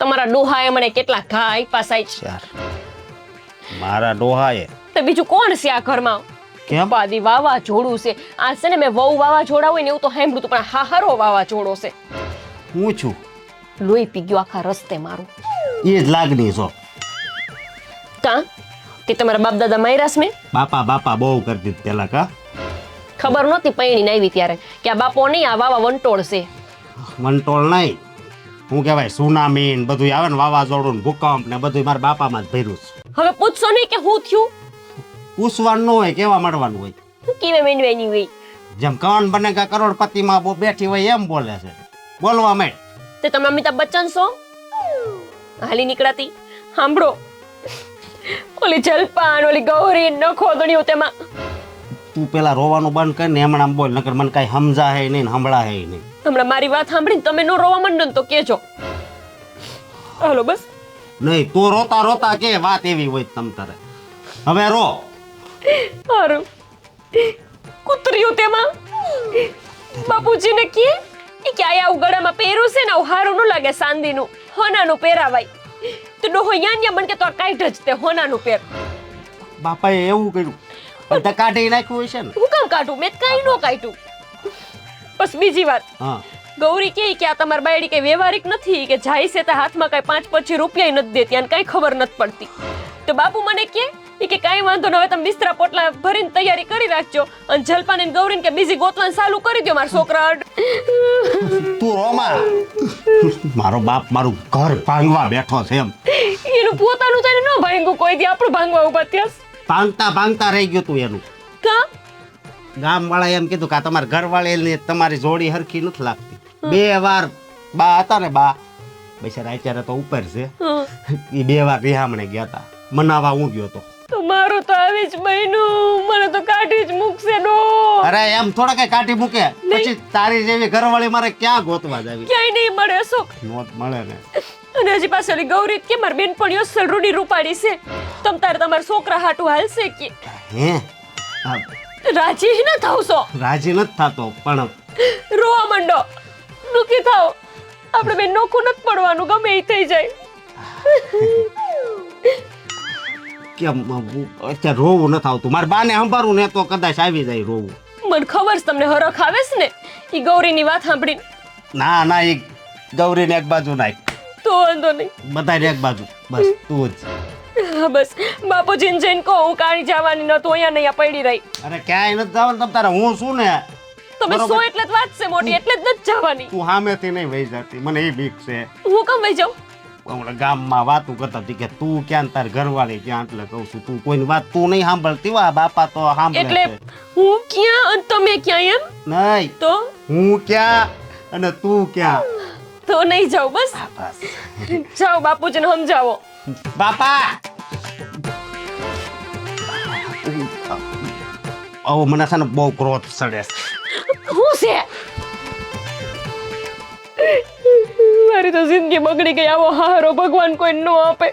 તમારા ડોહાએ મને કેટલા ઘા આપ્યા સાહેબ 4 મારા ડોહાએ તો બીજું કોણ છે આ ઘરમાં કેમ બાદી વાવા જોડું છે આ છે ને મેં વહુ વાવા જોડા હોય ને એવું તો સાંભળ્યું હતું પણ હા હારો વાવા જોડો છે હું છું લોહી પી ગયો આખા રસ્તે મારું એ જ લાગણી છો કાં તે તમારા બાપ દાદા માયરાસ મેં બાપા બાપા બહુ કરતી પેલા કા ખબર નહોતી પૈણીને આવી ત્યારે કે આ બાપો નહીં આ વાવા વંટોળ છે વંટોળ નહીં શું કહેવાય સુનામી ને બધું આવે ને વાવાઝોડું ને ભૂકંપ ને બધું મારા બાપામાં જ ભર્યું છે હવે પૂછશો નહીં કે હું થયું પૂછવાનું ન હોય કેવા મળવાનું હોય હું કેવે મેનવેની હોય જેમ કૌન બનેગા કરોડપતિમાં બહુ બેઠી હોય એમ બોલે છે બોલવા માંડ તે તમે અમિતાભ બચ્ચન છો હાલી નીકળાતી સાંભળો ઓલી જલપાન ઓલી ગૌરી નખોદણીઓ તેમાં તું પેલા રોવાનું બંધ કર ને હમણાં બોલ નકર મને કઈ સમજાય નહીં ને સંભળાય નહીં હમણાં મારી વાત સાંભળીને તમે નો રોવા માંડો ને તો કેજો હાલો બસ નહીં તું રોતા રોતા કે વાત એવી હોય તમ તારે હવે રો હારું કૂતર્યું તેમાં બાપુજીને કે એ કે આયા ઉગડામાં પહેર્યું છે ને હારું ન લાગે સાંદીનું હોનાનું પહેરાવાય તો ડોહો યાન્યા બન કે તો આ કાઢ જ તે હોનાનું પહેર બાપાએ એવું કર્યું પણ તે કાઢી નાખ્યું હોય છે ને હું કામ કાઢું મેં કઈ નો કાઢ્યું બસ બીજી વાત હા ગૌરી કે આ તમારી બાયડી કઈ વ્યવહારિક નથી કે જાય છે તો હાથમાં કઈ 5-25 રૂપિયા નથી દેતી અને કઈ ખબર નથી પડતી તો બાપુ મને કે કઈ વાંધો ન હવે તમે બિસ્તરા પોટલા ભરીને તૈયારી કરી રાખજો અને જલપાને ને ગૌરીને કે બીજી ગોતવાનું ચાલુ કરી દો મારા છોકરા તું રોમા મારો બાપ મારું ઘર ભાંગવા બેઠો છે એમ એનું પોતાનું થઈને ન ભાંગું કોઈ દી આપણું ભાંગવા ઉભા થયા ભાંગતા રહી ગયું તું એનું કા ગામ વાળા એમ કીધું કે આ તમારા ઘરવાળી તમારી જોડી હરખી નથી લાગતી 2 વાર બા હતા ને બા બિચારા અત્યારે તો ઉપર છે એ 2 વાર રિહામણે ગયા હતા મનાવા હું ગયો તો તો મારું તો આવી જ બન્યું મને તો કાઢી જ મૂકશે નો અરે એમ થોડા કઈ કાઢી મૂકે પછી તારી જેવી ઘરવાળી મારે ક્યાં ગોતવા જાવી ક્યાંય નહીં મળે અશોક નોટ મળે ને અને હજી પાછળ ગૌરી કે મારી બેનપણીઓ અસલ રૂડી રૂપાડી છે તમ તારે તમારા છોકરા હાટું હાલશે કે હે આ રાજી ન થાવશો રાજી નથી થતો પણ રોવા માંડો દુખી થાવ આપણે બેન નોખું નથી પડવાનું ગમે એ થઈ જાય કેમ અત્યારે રોવું નથી આવતું મારા બાને સંભાળવું ને તો કદાચ આવી જાય રોવું મને ખબર છે તમને હરખ આવે છે ને એ ગૌરીની વાત સાંભળીને ના ના એ ગૌરીને એક બાજુ નાખ તો વાંધો નહીં બધાને એક બાજુ બસ તું જ હા બસ બાપુજીને જઈને કહો હું કાણી જવાની ન તો અહીંયા નહીં પડી રહી અરે ક્યાંય નથી જવાનું તમ તારે હું શું ને તમે બરોબર. સો એટલે જ વાત છે મોટી એટલે જ નથી જવાની તું સામેથી નહીં વહી જતી મને એ બીક છે હું કેમ વહી જાઉં હમણાં ગામમાં વાતું કરતા હતી કે તું ક્યાં ને તાર ઘરવાળી ક્યાં એટલે કહું છું તું કોઈની વાત તું નહીં સાંભળતી હોય આ બાપા તો સાંભળે એટલે છે હું ક્યાં અને તમે ક્યાં એમ નહીં તો હું ક્યાં અને તું ક્યાં? તો નહીં જાઉં બસ. જાઓ બાપુજીને સમજાવો. બાપા ઓ મને છે ને બહુ ક્રોધ ચડે છે. શું છે? મારી તો જિંદગી બગડી ગઈ. આવો હારો ભગવાન કોઈ ન આપે.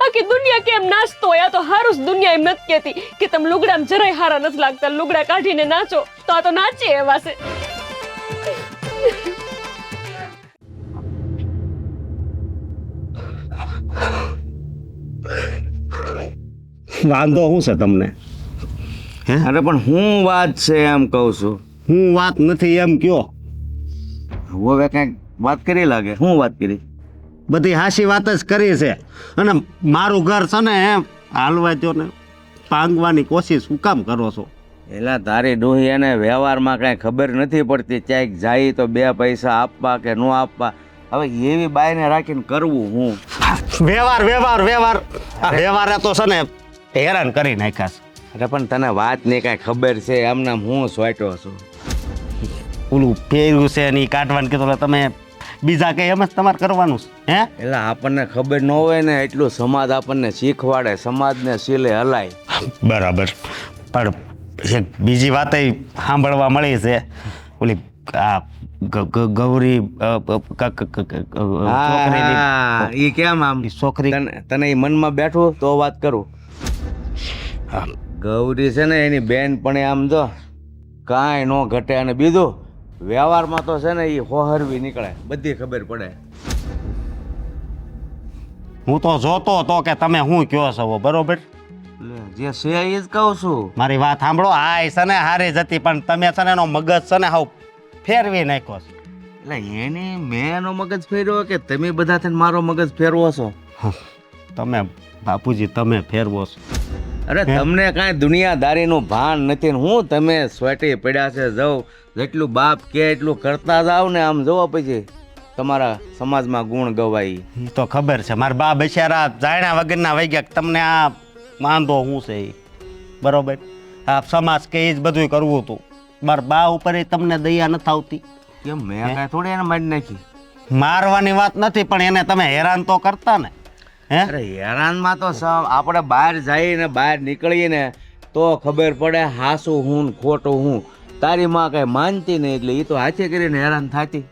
આખી દુનિયા કેમ નાચતો હોય? આ તો હારું જ દુનિયા એમ નથી કહેતી કે તમે લુગડામાં જરાય હારા નથી લાગતા, લુગડા કાઢીને નાચો. તો આ તો નાચે એવા છે. વાંધો શું છે તમને? અરે પણ હું વાત છે એમ કહું છું. હું વાત નથી એમ કયો. હવે કંઈક વાત કરી લાગે. હું વાત કરી? બધી હાસી વાત જ કરી છે. અને મારું ઘર છે ને એમ હાલવા દો ને, પાંગવાની કોશિશ શું કામ કરો છો? એલા તારી ડોહી એને વ્યવહારમાં કાંઈ ખબર નથી પડતી. ક્યાંક જાય તો 2 પૈસા આપવા કે ન આપવા. હવે એવી બાઈને રાખીને કરવું હું? વ્યવહાર વ્યવહાર વ્યવહાર આ વ્યવહારે તો છે ને હેરાન કરી નાખ્યા છે. અરે પણ તને વાતની કાંઈ ખબર છે? એમને હું સોટ્યો છું. ઓલું પહેર્યું છે ને ઈ કાઢવાનું કીધું એટલે તમે બીજા કઈ એમ જ તમારે કરવાનું છે? હે એટલે આપણને ખબર ન હોય ને એટલું સમાજ આપણને શીખવાડે. સમાજને શીલે હલાય. બરાબર. પણ એક બીજી વાત સાંભળવા મળી છે. ઓલી આ ગૌરી હા ઈ કેમ આમ છોકરી તને ઈ મનમાં બેઠું તો વાત કરું. ગૌરી છે ને એની બેન પણ આમ જો કાંઈ ન ઘટે. અને બીજું વ્યવહારમાં તો છે ને એ હોહરવી નીકળે. બધી ખબર પડે. હું તો જોતો હતો કે તમે શું કહો છો બરોબર. જે છે એ જ કહું છું. મારી વાત સાંભળો. આ છે ને હારી જતી પણ તમે છે ને એનો મગજ છે ને હાવ ફેરવી નાખ્યો છે. એટલે એની મેં એનો મગજ ફેરવ્યો કે તમે બધા થઈને મારો મગજ ફેરવો છો? તમે બાપુજી તમે ફેરવો છો. અરે તમને કાંઈ દુનિયાદારીનું ભાન નથી ને હું તમે સ્વેટી પડ્યા છે. જાઉં જેટલું બાપ કે એટલું કરતા જાવ ને આમ જોવો પછી તમારા સમાજમાં ગુણ ગવાય. એ તો ખબર છે. મારા બા બિચારા જાણ્યા વગરના વહી ગયા. તમને આ વાંધો શું છે એ બરોબર. આ સમાજ કે એ જ બધું કરવું હતું. મારા બા ઉપર તમને દયા નથી આવતી. કેમ મેં કાંઈ થોડી એને મારી નાખી? મારવાની વાત નથી પણ એને તમે હેરાન તો કરતા ને. હે અરે હેરાનમાં તો આપણે બહાર જઈને બહાર નીકળીએ ને તો ખબર પડે હાસું હું ને ખોટું હું. તારી માં કઈ માનતી નહીં એટલે એ તો હાથે કરીને હેરાન થતી.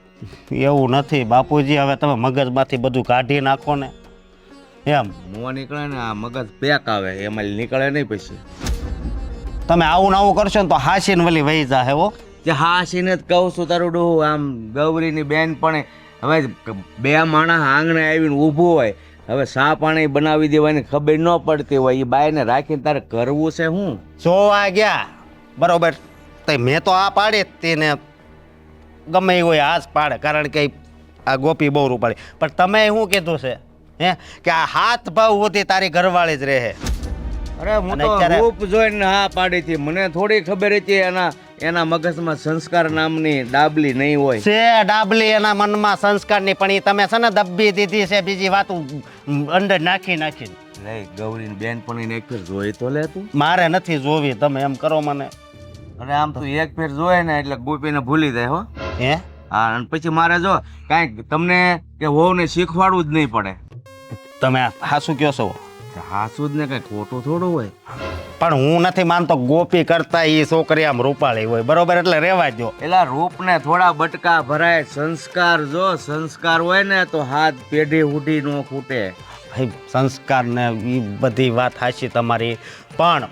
એવું નથી બાપુજી. હવે તમે મગજમાંથી બધું કાઢી નાખો ને. એમ મોં નીકળે ને આ મગજ પેક આવે એમાં નીકળે નહીં. પછી તમે આવું ને આવું કરશો ને તો હાસીને વલી વહી જાહે હો. જે હાસીને જ કહું છું તારું ડોહું. આમ ગૌરીની બેન પણ હવે 2 માણસ આંગણે આવીને ઊભું હોય. હવે સા પાણી બનાવી દેવાની ખબર ન પડતી હોય. એ બાઈને રાખીને તારે કરવું છે હું? જોવા ગયા બરોબર. તો મેં તો આ પાડી તેને ગમે એ હોય આ જ પાડે. કારણ કે આ ગોપી બહુ રૂપાળી. પણ તમે શું કીધું છે હે કે આ હાથ ભાવ હોતી તારી ઘરવાળી જ રહે? અરે હું તો રૂપ જોઈને હા પાડી હતી. મને થોડી ખબર હતી એના મગજમાં સંસ્કાર નામની ડાબલી નહીં હોય. છે ડાબલી એના મનમાં સંસ્કારની. પણ એ તમે છે ને દબ્બી દીધી છે બીજી વાત અંદર નાખી નાખીને. લે ગૌરીની બેન પણ એક ફેર જોઈ તો લે તું. મારે નથી જોવી. તમે એમ કરો મને. અરે આમ તું એક ફેર જોયે ને એટલે ગોપીને ભૂલી જાય હો. હે હા અને પછી મારે જો કાંઈક તમને કે વહુને શીખવાડવું જ નહીં પડે. તમે હાસું કહો છો? હાસું જ ને કાંઈ ખોટું થોડું હોય. પણ હું નથી માનતો ગોપી કરતા એ છોકરી આમ રૂપાળી હોય બરોબર. એટલે રેવા દો. એલા રૂપને થોડા બટકા ભરાય. સંસ્કાર જો સંસ્કાર હોય ને તો હાથ પેઢી ઉઠી ન ખૂટે. ભાઈ સંસ્કાર ને એ બધી વાત હાચી તમારી. પણ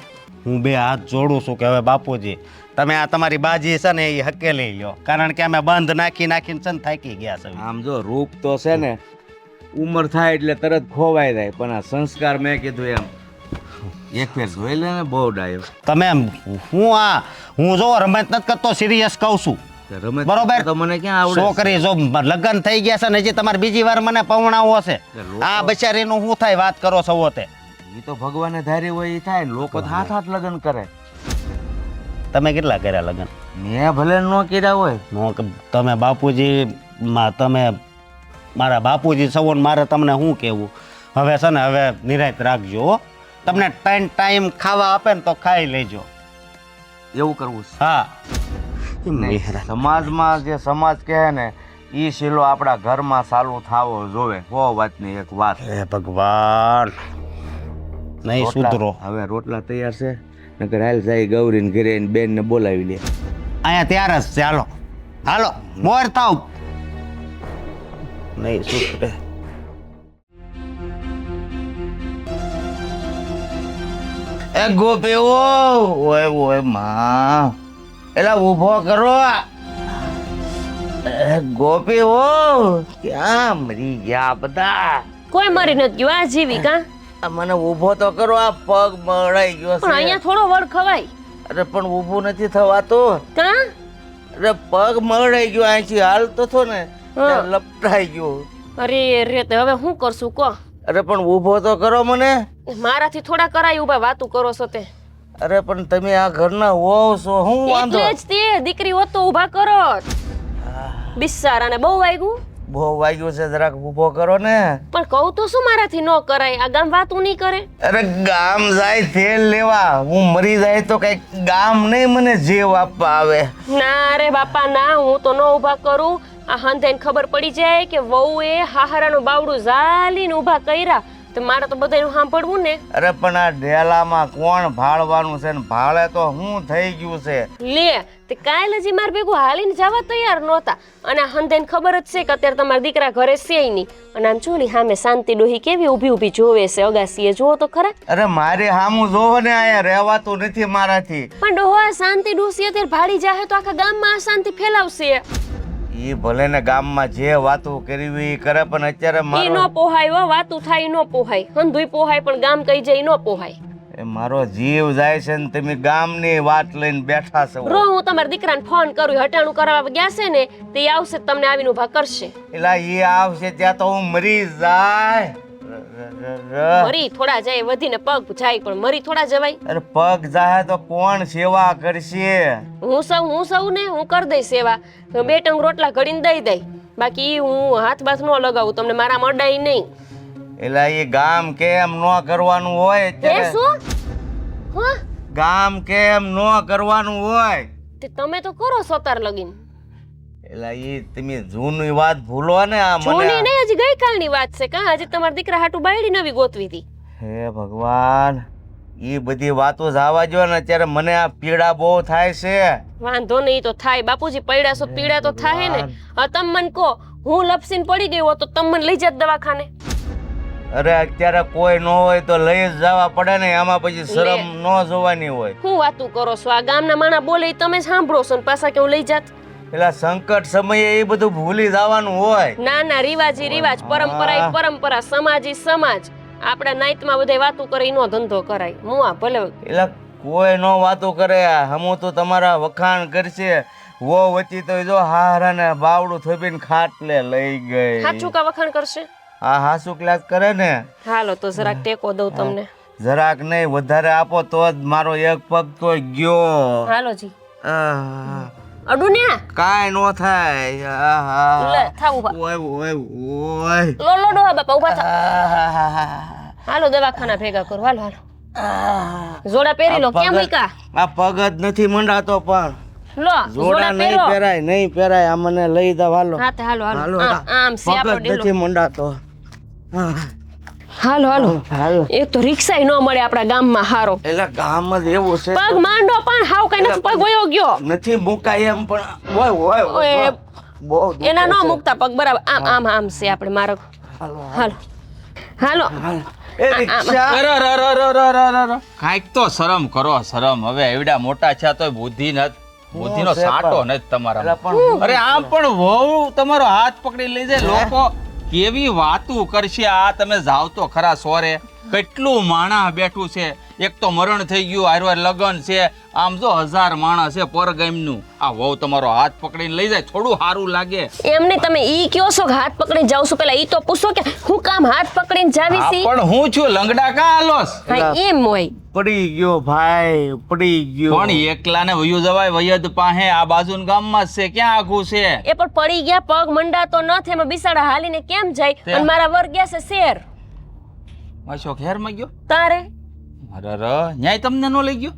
હું 2 હાથ જોડું છું કે હવે બાપુજી તમે આ તમારી બાજી છે ને એ હકેલી લ્યો. કારણ કે અમે બંધ નાખી નાખીને છે ને થાકી ગયા છે. આમ જો રૂપ તો છે ને ઉંમર થાય એટલે તરત ખોવાઈ જાય. પણ આ સંસ્કાર મેં કીધું એમ એક ફેર જોઈ લે ને બહુ ડાયો. તમે હું જો રમત નથી કરતો. સિરિયસ કહું છું રમત બરોબર. તો મને ક્યાં આવડે? છોકરી જો લગ્ન થઈ ગયા છે ને હજી તમારે બીજી વાર મને પવણાવો છે. આ બચારીનું શું થાય વાત કરો છો? તે એ તો ભગવાને ધારી હોય એ થાય ને. લોકો તો હાથ લગ્ન કરે. તમે કેટલા કર્યા લગ્ન? મેં ભલે ન કર્યા હોય. તમે બાપુજી તમે મારા બાપુજી સવો ને મારે તમને શું કહેવું. હવે છે ને હવે નિરાંત રાખજો હો. તમને ટાઈમ ખાવા આપે ને તો ખાઈ લેજો. એવું કરવું છે? હા સમાજમાં જે સમાજ કહે ને ઈ શીલો આપણા ઘરમાં ચાલુ થાવો જોવે. હો વાતની એક વાત. હે ભગવાન નહીં રોટલા- સુધરો. હવે રોટલા તૈયાર છે, નકર હાલ જાય ગૌરીને ઘરે એને બેનને બોલાવી લે. અહીંયા તૈયાર જ છે. હાલો હાલો મોર થાવ. નહીં સુધરે. એ ગોપી ઓય ઓય માં, એલા ઊભો કરો. એ ગોપી ક્યાં મરી ગયા બધા? કોઈ મરી નથી ગયું, આ જીવી કા. આ મને ઊભો તો કરો. આ પગ મળાઈ ગયો પણ છે. અહીંયા થોડો વળ ખવાય અરે પણ ઊભું નથી થવાતું. કા. અરે પગ મળાઈ ગયો. અહીંથી હાલતો થો ને ત્યાં લપટાઈ ગયો. અરે રે તે હવે શું કરશું કો. અરે પણ ઊભો તો કરો મને. મારાથી થોડા કરાય ઉભા, વાતું કરો છો તે. અરે પણ તમે આ ઘરના હોવ છો, હું વાંધો? એટલે જ તે દીકરી હોત તો ઊભા કરો. બિચારાને બહુ વાગ્યું. બહુ વાગ્યું છે, જરાક ઊભો કરો ને. પણ કહું તો શું મારાથી ન કરાય, આ ગામ વાતું નહીં કરે. અરે ગામ જાય તેલ લેવા, હું મરી જાય તો કઈ ગામ નહીં મને જીવ આપવા આવે. ના રે બાપા ના, હું તો ન ઊભા કરું. આ હંધેને ખબર પડી જાય કે વહુએ હાહારાનું બાવડું ઝાલીને ઊભા કર્યા તો મારે તો બધાયનું સાંભળવું ને. અરે પણ આ ડેલામાં કોણ ભાળવાનું છે ને? ભાળે તો હું થઈ ગયું છે. લે તે કાલ હજી માર ભેગું હાલીને જવા તૈયાર નહોતા, અને આ હંધેને ખબર જ છે કે અત્યારે તમારા દીકરા ઘરે છે નહીં. અને આમ ચોલી સામે શાંતિ ડોહી કેવી ઊભી ઊભી જોવે છે અગાસીએ, જોવો તો ખરા. અરે મારે હામું જોવો ને, અહીંયા રહેવાતું નથી મારાથી. પણ ડોહો આ શાંતિ ડોસી અત્યારે ભાડી જાહે તો આખા ગામમાં અશાંતિ ફેલાવશે. ઈ ભલે ને ગામમાં જે વાતો કરવી ઈ કરે, પણ અત્યારે ઈ નો પોહાય હો, વાતું થાય નો પોહાય. હંધુય પોહાય પણ ગામ કઈ જાય નો પોહાય. મારો જીવ જાય છે ને તમે ગામની વાત લઈને બેઠા છો. રો હું તમારા દીકરાને ફોન કરું, હટાણું કરાવવા ગયા છે ને તે આવશે, તમને આવીને ઊભા કરશે. એલા ઈ આવશે ત્યાં તો હું મરી જાય. મરી થોડા જાય, વધીને પગ જાય પણ મરી થોડા જવાય. અરે પગ જાય તો કોણ સેવા કરશે? હું સૌ ને હું કરી દઈ સેવા. બે ટંગ રોટલા ઘડીને દઈ દઈ, બાકી ઈ હું હાથ બાથ નો લગાવું, તમને મારા મડાઈ નહીં. એલા ઈ ગામ કેમ નો કરવાનું હોય? એ અત્યારે શું હા ગામ કેમ નો કરવાનું હોય? તે તમે તો કરો સોતાર લગીન. એલા ઈ તમે જૂની વાત ભૂલો ને. આ જૂની મને નહીં, હજી ગઈકાલની વાત છે. કા હજી તમારા દીકરા હાટુ બાયડી નવી ગોતવી હતી. હે ભગવાન, ઈ બધી વાતો જવા જો ને. અત્યારે મને આ પીડા બહુ થાય છે. વાંધો નહીં તો થાય બાપુજી, પૈડા છો પીડા તો થાય ને. હા તમે મને કહો, હું લપસીને પડી ગઈ હોત તો તમે મને લઈ જાત દવાખાને. અરે અત્યારે કોઈ ન હોય તો લઈ જ જવા પડે ને. આમાં પછી શરમ ન જોવાની હોય. શું વાતું કરો છો? આ ગામના માણા બોલે ઈ તમે સાંભળો છો ને પાછા કે હું લઈ જાત. પેલા સંકટ સમયે એ બધું ભૂલી જવાનું હોય. ના ના, રિવાજી રિવાજ, પરંપરા ઈ પરંપરા, સમાજ ઈ સમાજ. આપણા નાઈતમાં બધાય વાતું કરે ઈનો ધંધો કરાય. હું આ ભલે એટલે કોઈ નો વાતો કરે. હમું તો તમારા વખાણ કરશે. વો વચ્ચી તો જો હારા ને બાવડું થોપીને ખાટલે લઈ ગઈ. સાચું કા વખાણ કરશે? હા હાસુ ક્લાસ કરે ને. હાલો તો જરાક ટેકો દઉં તમને. જરાક નહીં, વધારે આપો તો જ મારો એક પગ તો ગયો. હાલો જી. આહ, અડું ને કાંઈ નો થાય. આહા. લે થાવ ઉભા. ઓય ઓય ઓય. લો લો ડોહા બાપા ઉભા થાવ. આહા. હાલો દવાખાના ભેગા કરો. હાલો હાલો. જોડા પહેરી લો. કેમ મૂકા? આ પગ જ નથી મંડાતો. પણ લો જોડા જોડા નહીં પહેરો. પહેરાય, નહીં પહેરાય. આ મને લઈ દો. હાલો હા તે હાલો હાલો. હાલો. આમ છે આપણો પગ જ ડેલો. નથી મંડાતો. હાલો હાલો. હાલો. એક તો રિક્ષા ન મળે આપણા ગામમાં હારો. એટલે ગામ જ એવું છે. પગ માંડો પણ હાવ કઈ નથી, પગ વયો ગયો. નથી મુકાય એમ પણ ઓય ઓય ઓય, ઓય. બહુ દુખે એના નો છે. મુકતા પગ બરાબર. આમ આમ આમ છે આપણે માર્ગ. હાલો હાલો. એ રિક્ષા. કાંઈક તો શરમ કરો, શરમ. હવે એવડા મોટા છે તોય બુદ્ધિનો છે સાટો પણ. નથી તમારા. એટલે પણ અરે આમ પણ વહુ તમારો હાથ પકડી લઈ જાય. લોકો કેવી વાતું કરશે. આ તમે જાવ તો ખરા સોરે. કેટલું માણસ બેઠું છે. એક તો મરણ થઈ ગયું, હારવાર લગન છે. આમ જો 1000 માણસ છે પરગામનું. આ વહુ તમારો હાથ પકડીને લઈ જાય, થોડું સારું લાગે. એમને તમે ઈ કયો છો કે હાથ પકડીને જાવ છો? પેલા ઈ તો પૂછો કે હું કામ હાથ પકડીને જાવી હા, છી? પણ હું છું લંગડા કા આલોસ. હા એમ હોય. પડી ગયો ભાઈ, પડી ગયો. પણ એકલાને વયું જવાય વયદ પાસે. આ બાજુના ગામમાં જ છે, ક્યાં આખું છે? એ પણ પડી ગયા, પગ મંડાતો નથી. એમાં બિસાડા હાલીને કેમ જાય? અને મારા વર ગયા છે શેર. માશો ઘેરમાં ગયો. તારે અરે ન્યાય તમને નો લઈ ગયો?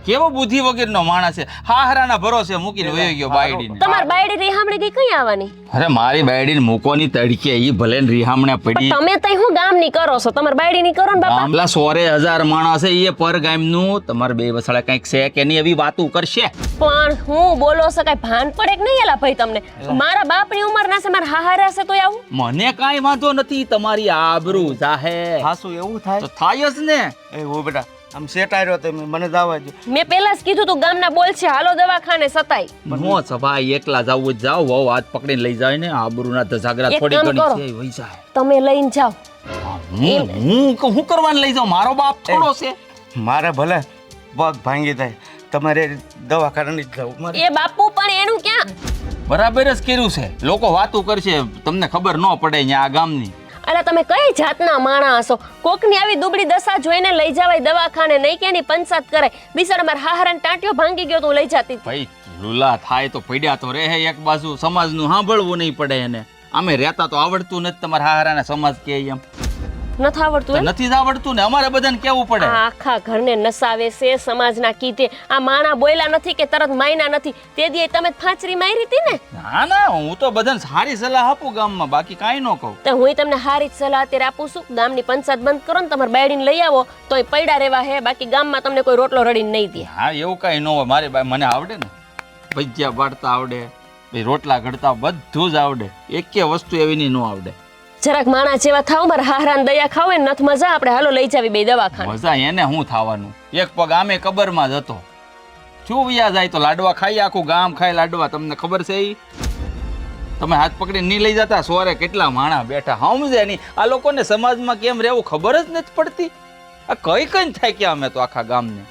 કેવો બુદ્ધિ વગરનો માણસ છે, હાહરાના ભરોસે મૂકીને વયો ગયો બાયડીને. તમાર બાયડી રીહામણી ગઈ કઈ આવવાની? અરે મારી બાયડીને મૂકોની તડકે ઈ ભલે ને રીહામણે પડી. પણ તમે તઈ હું ગામની કરો છો, તમાર બાયડીની કરો ને બાપા. આમલા 100,000 માણસ છે એ પર ગામનું તમારે બે વસાળા કંઈક છે કે નહીં એવી વાતો કરશે. પણ હું બોલો છો કઈ ભાન પડે કે નહીં એલા ભાઈ તમને? મારા બાપની ઉંમરના છે, મારા હાહારા છે તોય આવું? મને કાંઈ વાંધો નથી, તમારી આબરૂ જાહે હાસુ એવું થાય તો થાય જ ને. એ હો બેટા આમ સેટાઈ રહ્યો તમે મને દાવા દો. મેં પેલા જ કીધું તું ગામના બોલ છે, હાલો દવાખાને સતાઈ. નો સભાઈ એકલા જાવું જ જાવ, વહુ હાથ પકડીને લઈ જાય ને આબરૂના ધજાગરા એક થોડી કામ ઘણી કરો. છે વહી જાય. તમે લઈને જાઓ. હું કરવાને લઈ જાઉં, મારો બાપ થોડો છે. મારે ભલે પગ ભાંગી થાય તમારે દવાખાને નહીં જવું મારે. એ બાપુ પણ એનું ક્યાં? બરાબર જ કર્યું છે, લોકો વાતો કરશે તમને ખબર ન પડે અહીંયા આ ગામની. અલા તમે કઈ જાતના માણસ હશો? કોકની આવી દુબળી દશા જોઈને લઈ જવાય દવાખાને, નહીં કે એની પંચાયત કરાય. બિચારા મારા હાહરાને ટાંટિયો ભાંગી ગયો તો લઈ જતી. ભાઈ લુલા થાય તો પડ્યા તો રહે એક બાજુ, સમાજનું સાંભળવું નહીં પડે એને. આમે રહેતા તો આવડતું નથી તમારા હાહરાને સમાજ કે એમ નથી આવડતું એમ? નથી જ આવડતું ને અમારે બધાને કેવું પડે. આ આખા ઘરને નસાવે છે સમાજના કીધે. આ માણા બોયલા નથી કે તરત માયના નથી. તે દી તમે ફાંચરી મારી હતી ને? ના ના હું તો બધાને સારી સલાહ આપું ગામમાં, બાકી કાંઈ ન કહું. તો હું તમને હારી જ સલાહ અત્યારે આપું છું. ગામની પંચાયત બંધ કરો ને તમારે બાયડીને લઈ આવો તોય પૈડા રહેવા હે, બાકી ગામમાં તમને કોઈ રોટલો રડીને નહીં દે. હા એવું કાંઈ ન હોય, મારી મને આવડે ને, ભજીયા બાળતા આવડે, ભાઈ રોટલા ઘડતા બધું જ આવડે, એકે વસ્તુ એવી નહીં ન આવડે. જરાક માણા જેવા થાવ, મારા હાહરાને દયા ખાવે ને નથી મજા. આપણે હાલો લઈ જાવી બે દવાખાને. મજા એને શું થવાનું, એક પગ આમે કબરમાં જ હતો, શું વ્યા જાય તો લાડવા ખાઈ, આખું ગામ ખાય લાડવા. તમને ખબર છે ઈ? તમે હાથ પકડીને નહીં લઈ જતા, સોરે કેટલા માણા બેઠા સમજે નહીં. આ લોકોને સમાજમાં કેમ રહેવું ખબર જ નથી પડતી. આ કઈ કઈ થાય કે અમે તો આખા ગામને.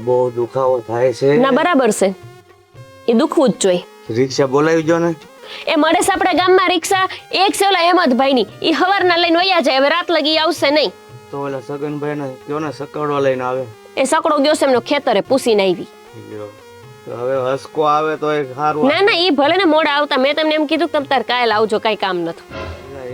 બહુ દુખાવો થાય છે. ના બરાબર છે, એ દુખવું જ જોઈએ. રિક્ષા બોલાવી જો ને. એ મળે છે આપણા ગામમાં રિક્ષા એક છે ઓલા હેમંતભાઈની, ઈ હવારના લઈને વયા જાય, હવે રાત લગી આવશે નહીં. તો ઓલા સગનભાઈ ને કયો ને સકડો લઈને આવે. એ સકડો ગયો છે એમનો ખેતરે પૂસીને આવી. લ્યો. તો હવે હસકો આવે તો એક સારું. ના ના ઈ ભલે ને મોડા આવતા, મેં તમને એમ કીધું કે તમે તાર કાલ આવજો, કઈ કામ નથી.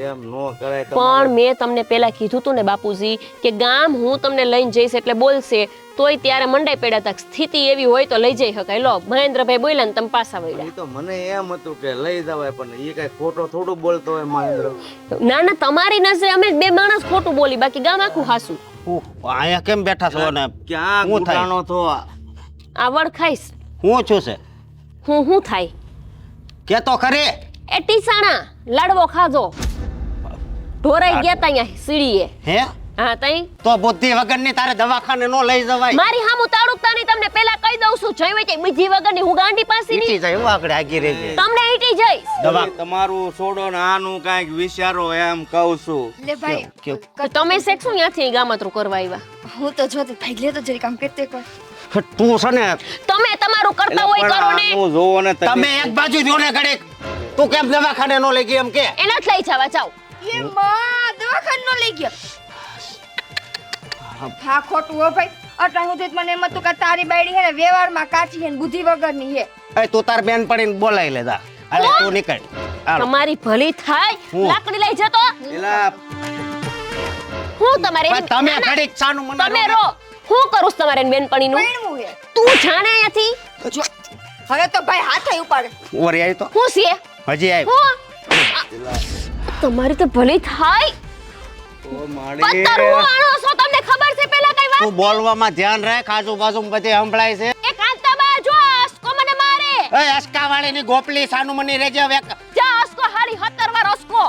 એમ નો કરાય. પણ મેં તમને પેલા કીધું તું ને બાપુજી કે ગામ હું તમને લઈને જઈશ એટલે બોલશે, તોય ત્યારે મંડાઈ પડ્યા હતા. સ્થિતિ એવી હોય તો લઈ જઈ શકાય. લો મહેન્દ્રભાઈ બોલ્યા ને તમે પાછા વળ્યા. એ તો મને એમ હતું કે લઈ જવાય, પણ એ કઈ ખોટો થોડું બોલતો હોય મહેન્દ્ર. ના ના તમારી નજરે અમે બે માણસ ખોટું બોલી, બાકી ગામ આખું હાસું. અહીંયા કેમ બેઠા છો ને? ક્યાં હું થાય? ગુટાણો તો આ વળ ખાઈશ હું છું છે હું થાય કે તો ખરી. એ ટીસાણા લાડવો ખાજો. ઢોરાઈ ગયા તા અહીંયા સીડીએ. હે હા તઈ તો બુદ્ધિ વગરની તારે દવાખાને નો લઈ જવાય. મારી હામું તાળુકતા નહીં, તમને પેલા કહી દઉં છું. જઈ હોય કે બીજી વગરની હું ગાંડી પાસી ઈટી નહીં, જાય એવું આગળ આગી રહેજે. તમને ઈટી જઈશ. દવા તમારું છોડો ને આનું કાંઈક વિચારો એમ કહું છું. લે ભાઈ કેવું? તો તમે શેકશું ત્યાંથી ગામતરું કરવા આવ્યા? હું તો જોતી ભાઈ લે તો જરી કામ કરતે કર. તું છે ને તમે તમારું કરતા હોય પણ કરો ને. આનું જોવો ને તમે. તમે એક બાજુ જો ને ઘડીક. તું કેમ દવાખાને નો લઈ ગઈ એમ કે? એને જ લઈ જવા જાવ. એ માં દવાખાને નો લઈ ગયો. હા ખોટું હો ભાઈ. અટા હું તો મને એમ હતું કે તારી બાયડી હે ને વ્યવહારમાં કાચી હે ને બુદ્ધિ વગરની હે. એ તું તાર બેન પડીને બોલાવી લે જા. હાલે તું નીકળ. હાલો. તમારી ભલી થાય. હું? લાકડી લઈ જતો એલા હું તમારે ભાઈ, તમે ઘડીક સાનું મને તમે રો હું કરું છું તમારે બેનપણીનું? પૈણવું હે. તું જાણે અહીંયાથી જો હવે તો ભાઈ હાથે ઉપાડે. ઓરી આવી તો હું છે હજી આવી. હું તમારી તો ભલી થાય. ઓ માડી પત્તર હું આણો છો, તમને ખબર છે પેલા કઈ વાત? તું બોલવામાં ધ્યાન રાખ, આજુબાજુ બધે સંભળાય છે. એ કાંતાબા જો અસ્કો મને મારે. એ અસકાવાળીની ગોપલી સાનું મની રેજે હવે. જા અસ્કો હારી 17 વાર અસ્કો.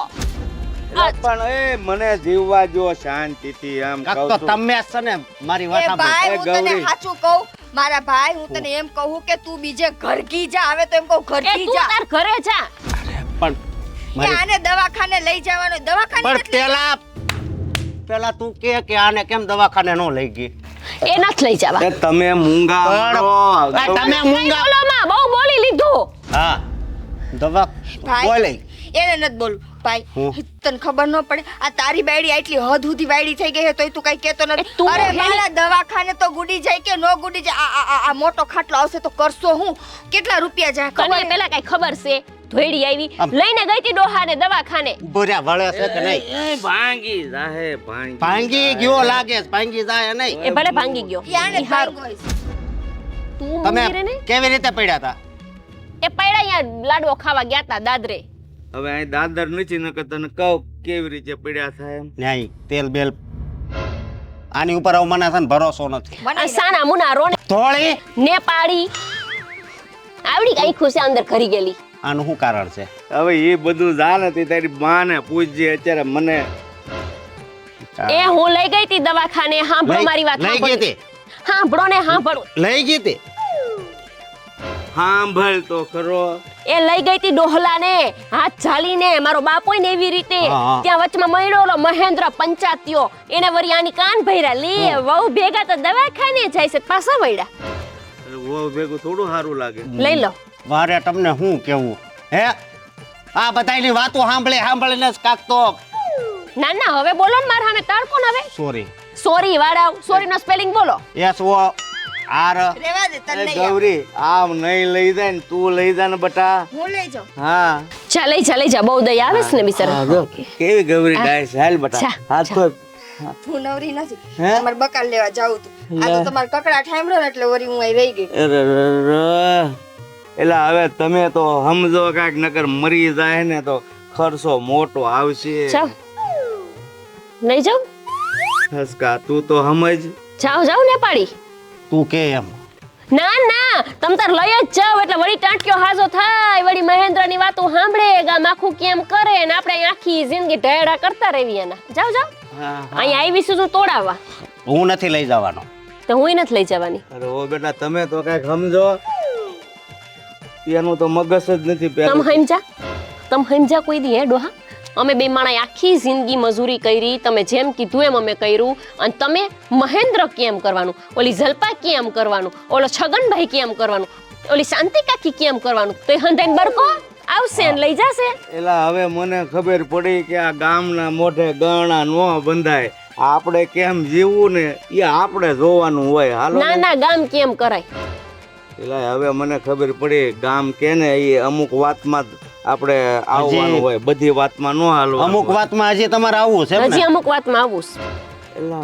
પણ એ મને જીવવા જો શાંતિથી એમ કાક કહું તો છું. તમે જ છે ને મારી વાત એ સાંભળ. ભાઈ એ હું તને ગૌરી. સાચું કહું મારા ભાઈ હું તને એમ કહું કે તું બીજે ઘર કી જા. હવે તો એમ કહું ઘર એ કી તું જા. તાર ઘરે જા. પણ કે મારી આને દવાખાને લઈ જવાનો. દવાખાને પણ નથી લઈ પેલા તું કે આને કેમ દવાખાને નો લઈ ગઈ? એ નથી લઈ જવા. એ તમે મૂંગા પણ મારો. તમે કઈ મૂંગા. બોલો માં, બહુ બોલી લીધું. હા દવા ભાઈ. બોલે. એને નથી બોલું ભાઈ. હું? તને ખબર ન પડે આ તારી બાયડી આટલી હદ સુધી વાયડી થઈ ગઈ છે તોય તું કઈ કેતો એ નથી. તું અરે હેલી- મારા દવાખાને તો ગુડી જાય કે નો ગુડી જાય. આ મોટો ખાટલો આવશે તો કરશો હું? કેટલા રૂપિયા જાય કને ખબર હે? પેલા કઈ ખબર છે? ધોઈડી આવી લઈને ગઈ હતી ડોહાને દવાખાને. ઉભો રહ્યા વળે છે કે નહીં? એ ભાંગી જાહે ભાંગી ભાંગી ગયો લાગે છે, ભાંગી જાય નહીં. એ ભલે ભાંગી ગયો. ક્યાંને ઈ હારું. ભાંગો છે? તું તમે મૂકી રે ને કેવી રીતે પડ્યા હતા? એ પૈડા અહીંયા લાડવો ખાવા ગયા તા દાદરે. હવે અહીં દાદર નથી નકર તને કહું કેવી રીતે પડ્યા થાય એમ. ન્યાય તેલ બેલ આની ઉપર હવે મને છે ને ભરોસો નથી. આ સાના મુના રોને ધોળી ને પાડી આવડી કઈ ખુશી અંદર ખરી ગયેલી. આનું શું કારણ છે? હવે એ બધું જાણે તે તારી માને પૂછજે અત્યારે મને. એ હું લઈ ગઈ હતી દવાખાને. સાંભળો લઈ- મારી વાત. લઈ ગઈ હતી? સાંભળો ને સાંભળો. લઈ ગઈ હતી? સાંભળ તો ખરો. એ લઈ ગઈ હતી ડોહલાને હાથ ઝાલીને. મારો બાપ હોય ને એવી રીતે હા. ત્યાં વચમાં મળ્યો ઓલો મહેન્દ્ર પંચાતીયો. એને વરી આની કાન ભર્યા. લે વહુ ભેગા તો દવાખાને જાય છે પાછા વળ્યા. અરે વો ભેગું થોડું સારું લાગે. લઈ લો. મારે તમને શું કેવું હે? આ બધાયની વાતો સાંભળીને જ કાક તો ના ના હવે બોલો ને મારા સામે તડકો ને હવે. સોરી સોરી વાળાવ. સોરી નો સ્પેલિંગ બોલો. એસ ઓ આર રેવા દે તને એ લઈ આવ. ગૌરી આમ નહીં લઈ જાય ને તું લઈ જા ને બટા. હું લઈ જાઉં. હા ચા લઈ જા બહુ દયા આવે છે ને બિચારા. કેવી ગૌરી ગાય છે હાલ બટા. જા, હા તો હું નવરી નથી. હે? તમારે બકાલ લેવા જાવું તું. આ તો તમારે કકડા ઠામડો ને એટલે વરી હું અહીં રહી ગઈ. એલા હવે તમે તો સમજો કાંઈક નકર મરી જાય ને તો ખર્ચો મોટો આવશે. જાઓ નહીં જાઓ. હસકા તું તો સમજ. જાઓ ને પાડી. તું કે એમ ના ના તમ તાર લઈ જ જાવ એટલે વળી ટાંટ્યો હાજો થાય. વળી મહેન્દ્રની વાતો સાંભળે ગામ આખું કેમ કરે ને આપણે અહીં આખી જિંદગી ઢેડા કરતા રહેવી એના. જાઓ અહીંયા આવીશું તું તોડાવવા. હું નથી લઈ જવાનો. તો હું નથી લઈ જવાની. અરે ઓ બેટા તમે તો કાંઈક સમજો. એનું તો મગજ જ નથી તમ સમજા કોઈ દી હે ડોહા? અમે બે માણા આખી જિંદગી મજૂરી કરી. તમે જેમ કીધું એમ અમે કર્યું. અને તમે મહેન્દ્ર કેમ કરવાનું, ઓલી જલપા કેમ કરવાનું, ઓલો છગનભાઈ કેમ કરવાનું, ઓલી શાંતિ કાકી કેમ કરવાનું. તો એ હંધાઈને બરકો આવશે ને લઈ જશે. એલા હવે મને ખબર પડી કે આ ગામના મોઢે ગણા નો બંધાય. આપણે કેમ જીવવું ને એ આપણે જોવાનું હોય. હાલો ના ના ગામ કેમ કરાય. એલા હવે મને ખબર પડી ગામ કે ને એ અમુક વાતમાં જ આપણે આવવાનું હોય. બધી વાતમાં નો હાલવાનું. અમુક વાતમાં હજી તમારે આવવું છે એમ હજી ને? અમુક વાતમાં આવું છે.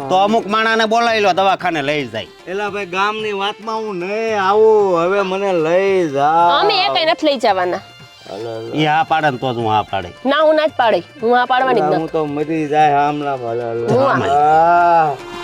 તો અમુક માણાને બોલાવી લો, દવાખાને લઈ જાય. એલા ભાઈ ગામની વાતમાં હું નહીં આવું. હવે મને લઈ જા. અમે એ કઈ નથી લઈ જવાના. એ હા પાડે ને તો જ હું હા પાડે. ના હું ના જ પાડી. હું આ પાડવાની જ હું નથી. તો મરી જાય આમલા ભલા. હું આ-